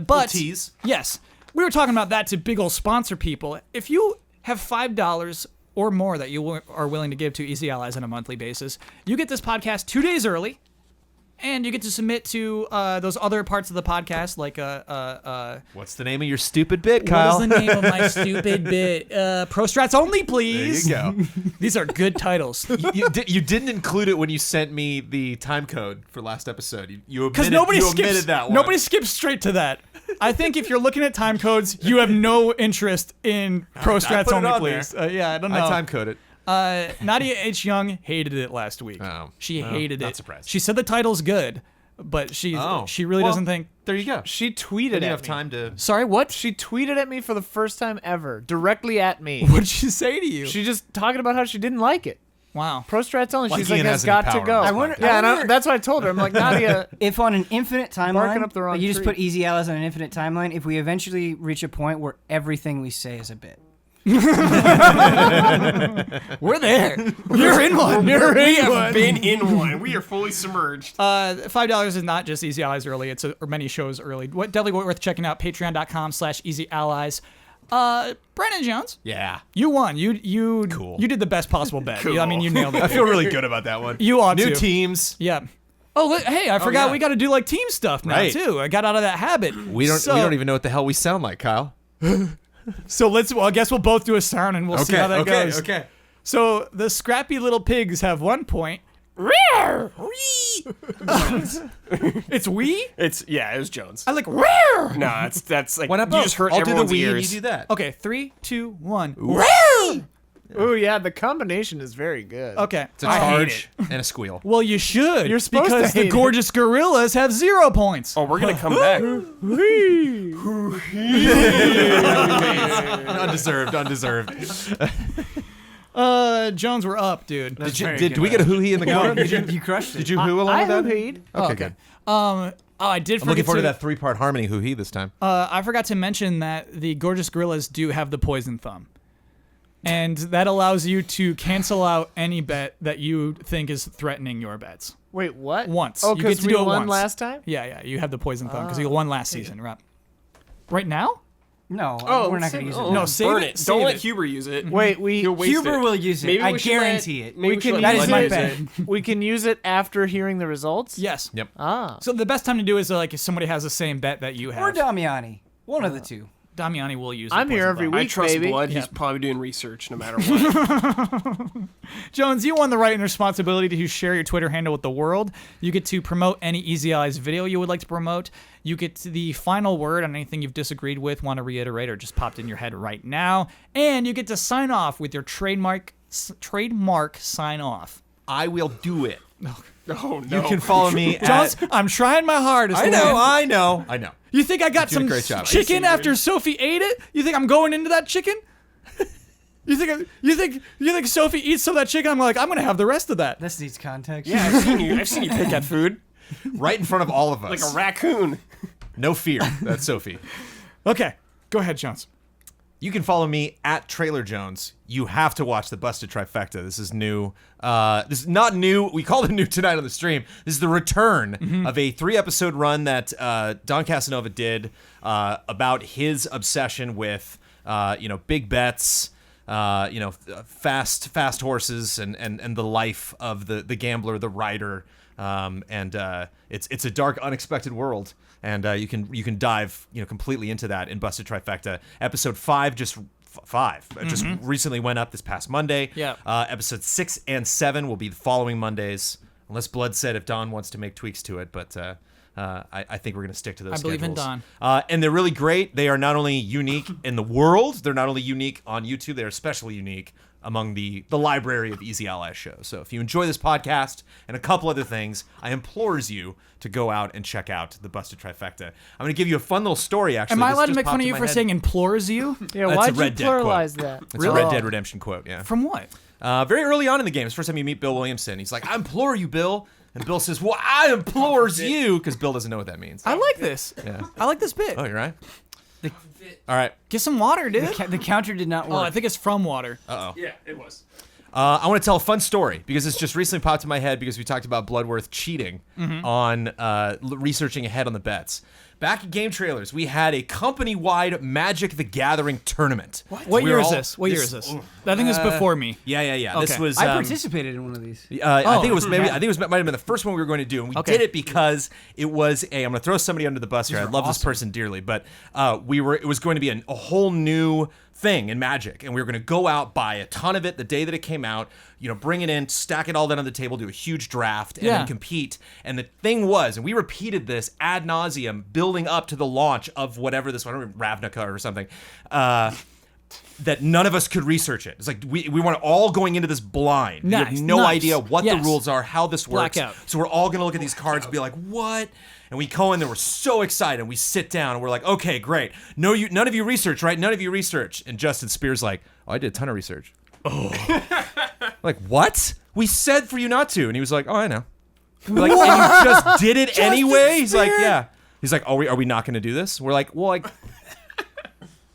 But Tease. yes, we were talking about that to big old sponsor people. If you have $5 or more that you are willing to give to Easy Allies on a monthly basis, you get this podcast 2 days early, and you get to submit to those other parts of the podcast, like What's the name of your stupid bit, what Kyle? is the name of my stupid bit? Pro Strats Only, please. There you go. These are good titles. you didn't include it when you sent me the time code for last episode. You Because omitted, nobody omitted skips. that one. Nobody skips straight to that. I think if you're looking at time codes, you have no interest in Pro Strats put it Only, on please. there. Yeah, I don't know. I time code it. Nadia H. Young hated it last week. Oh. She Oh, hated it. not surprised. She said the title's good, but she really Well, doesn't think. There you go. She tweeted Didn't at have me. time to. Sorry, what? She tweeted at me for the first time ever, directly at me. What did she say to you? She just talking about how she didn't like it. Wow. Pro Strats Only. Like She's Ian like, has has any got power to go. on this I wonder- podcast. Yeah, and wonder- that's what I told her. I'm like, Nadia, If on an infinite Barking timeline, up the wrong like you just tree. put Easy Allies on an infinite timeline, if we eventually reach a point where everything we say is a bit. We're there. You're in one. You're We in have one. been in one. We are fully submerged. $5 is not just Easy Allies early. It's or many shows early. Definitely worth checking out. Patreon.com/Easy Allies. Brandon Jones, Yeah. you won. You Cool. You did the best possible bet. Cool. I mean, you nailed it. I feel really good about that one. You ought New to. teams. Yeah. Oh, hey, I forgot yeah. we got to do like team stuff now Right. too. I got out of that habit. We don't. So, we don't even know what the hell we sound like, Kyle. So I guess we'll both do a sound and we'll see how that goes. Okay. So the scrappy little pigs have 1 point. It's we. It was Jones. I like rare. No, that's like Why not you both? just hurt I'll do the everyone's Wii and ears. you do that. Okay, 3, 2, 1. ooh, yeah, the combination is very good. Okay. It's a I hate charge it. and a squeal. Well, you should. You're supposed to because the hate it. gorgeous gorillas have 0 points. Oh, we're gonna come back. Undeserved. Jones, we're up, dude. Did we get a hoo-hee in the corner? You crushed it. Did you hoo along I with that? hoohied. Okay, good. I did I'm forget looking forward to that 3-part harmony hoo-hee this time. I forgot to mention that the gorgeous gorillas do have the poison thumb. And that allows you to cancel out any bet that you think is threatening your bets. Wait, what? Once. Oh, You get because to we do it won once. last time? Yeah, you have the poison thumb because you won last season, right? Right now? No, Oh, we're not going to use it. oh, now. No, save burn it, it. save Don't let it. Huber use it. Wait, He'll waste Huber it. will use it. Maybe I we should guarantee let- it. maybe We we can should That let is Glenn my use bet. it. we can use it after hearing the results? Yes. Yep. Ah. So the best time to do is like if somebody has the same bet that you have. Or Damiani. One of the two. Damiani will use the I'm here poison every thumb. week. I trust baby. Blood. He's Yeah. probably doing research no matter what. Jones, you won the right and responsibility to share your Twitter handle with the world. You get to promote any Easy Allies video you would like to promote. You get the final word on anything you've disagreed with, want to reiterate, or just popped in your head right now. And you get to sign off with your trademark sign off. I will do it. Oh no! You can follow me Jones, at... I'm trying my hardest. I know, man. I know. You think I got You're doing some a great job. chicken after Sophie ate it? You think I'm going into that chicken? You think Sophie eats some of that chicken? I'm like, I'm gonna have the rest of that. This needs context. Yeah, I've seen you pick at food Right in front of all of us. like a raccoon. No fear. That's Sophie. Okay, go ahead, Jones. You can follow me at Trailer Jones. You have to watch the Busted Trifecta. This is new. This is not new. We called it new tonight on the stream. This is the return of a 3-episode run that Don Casanova did about his obsession with big bets, fast horses, and the life of the gambler, the rider. It's a dark, unexpected world. And you can dive completely into that in Busted Trifecta. Episode 5 just recently went up this past Monday. Yeah. Episode 6 and 7 will be the following Mondays, unless Blood said if Don wants to make tweaks to it. But I think we're going to stick to those. I believe in schedules. Don. And they're really great. They are not only unique in the world, they're not only unique on YouTube, they're especially unique among the library of Easy Allies shows. So if you enjoy this podcast and a couple other things, I implores you to go out and check out the Busted Trifecta. I'm going to give you a fun little story, actually. Am I This allowed to just make fun popped of in you my for head. saying implores you? Yeah, That's a why'd you Red Dead quote. pluralize that? It's a Red Dead Redemption quote, yeah. From what? Very early on in the game, it's the first time you meet Bill Williamson. He's like, I implore you, Bill. And Bill says, well, I implores you, because Bill doesn't know what that means. I like this. Yeah. I like this bit. Oh, you're right. All right. Get some water, dude. The counter did not work. Oh, I think it's from water. Yeah, it was. I want to tell a fun story because it's just recently popped in my head because we talked about Bloodworth cheating on researching ahead on the bets. Back at Game Trailers, we had a company-wide Magic the Gathering tournament. What year is this? What year is this? I think it's before me. Yeah. This Okay. was. I participated in one of these. I think it was maybe. I think it was might have been the first one we were going to do, and we did it because it was a. I'm going to throw somebody under the bus here. I love this person dearly, but It was going to be a whole new thing in Magic, and we were going to go out, buy a ton of it the day that it came out. Bring it in, stack it all down on the table, do a huge draft, and then compete. And the thing was, and we repeated this ad nauseum, building up to the launch of whatever this one, Ravnica or something. That none of us could research it. It's like we weren't all going into this blind. We have no idea what the rules are, how this works. Blackout. So we're all gonna look at these cards and be like, what? And we go in there, we're so excited, and we sit down and we're like, okay, great. None of you research, right? None of you research. And Justin Spears like, oh, I did a ton of research. Oh. Like, what? We said for you not to. And he was like, oh, I know. We're like, and you just did it anyway? He's like, yeah. He's like, are we not gonna do this? We're like, well,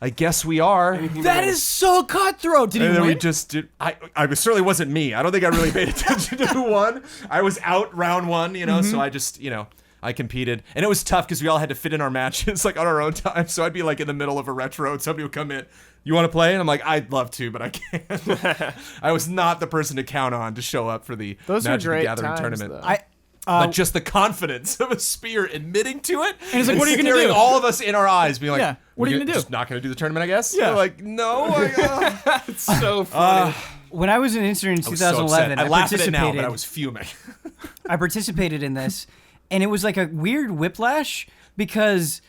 I guess we are. That is so cutthroat. Did he And then win? we just did. I certainly wasn't me. I don't think I really paid attention to who won. I was out round one, so I just, I competed. And it was tough because we all had to fit in our matches like on our own time. So I'd be like in the middle of a retro and somebody would come in. You want to play? And I'm like, I'd love to, but I can't. I was not the person to count on to show up for the Those Magic were the great Gathering times, tournament. though. But just the confidence of a Spear admitting to it. And he's like, what are you gonna staring do? all of us in our eyes being like, Yeah, what are you gonna do? Just not going to do the tournament, I guess? Yeah. We're like, no. It's so funny. When I was an intern in I was so 2011, upset. I laugh at it participated. now, but I was fuming. I participated in this, and it was like a weird whiplash because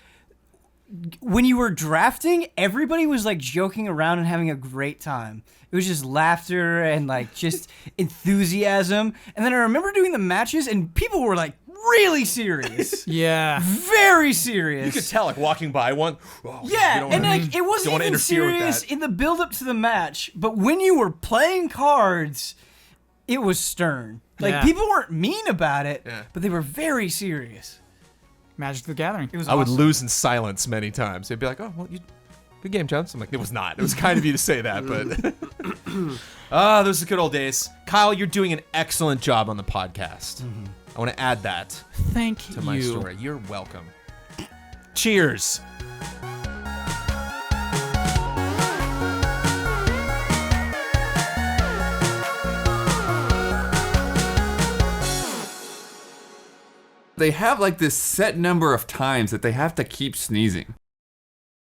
when you were drafting, everybody was like joking around and having a great time. It was just laughter and like just enthusiasm. And then I remember doing the matches, and people were like really serious. Yeah. Very serious. You could tell, like, walking by one. Oh, Yeah, and like it wasn't wanna even interfere with serious that. in the build up to the match, but when you were playing cards, it was stern. Like Yeah. people weren't mean about it, Yeah. but they were very serious. Magic the Gathering. It was I would awesome. lose in silence many times. They'd be like, oh, well, good game, Jones. I'm like, it was not. It was kind of you to say that, but... those are good old days. Kyle, you're doing an excellent job on the podcast. I want to add that Thank to my you. story. You're welcome. Cheers. They have like this set number of times that they have to keep sneezing.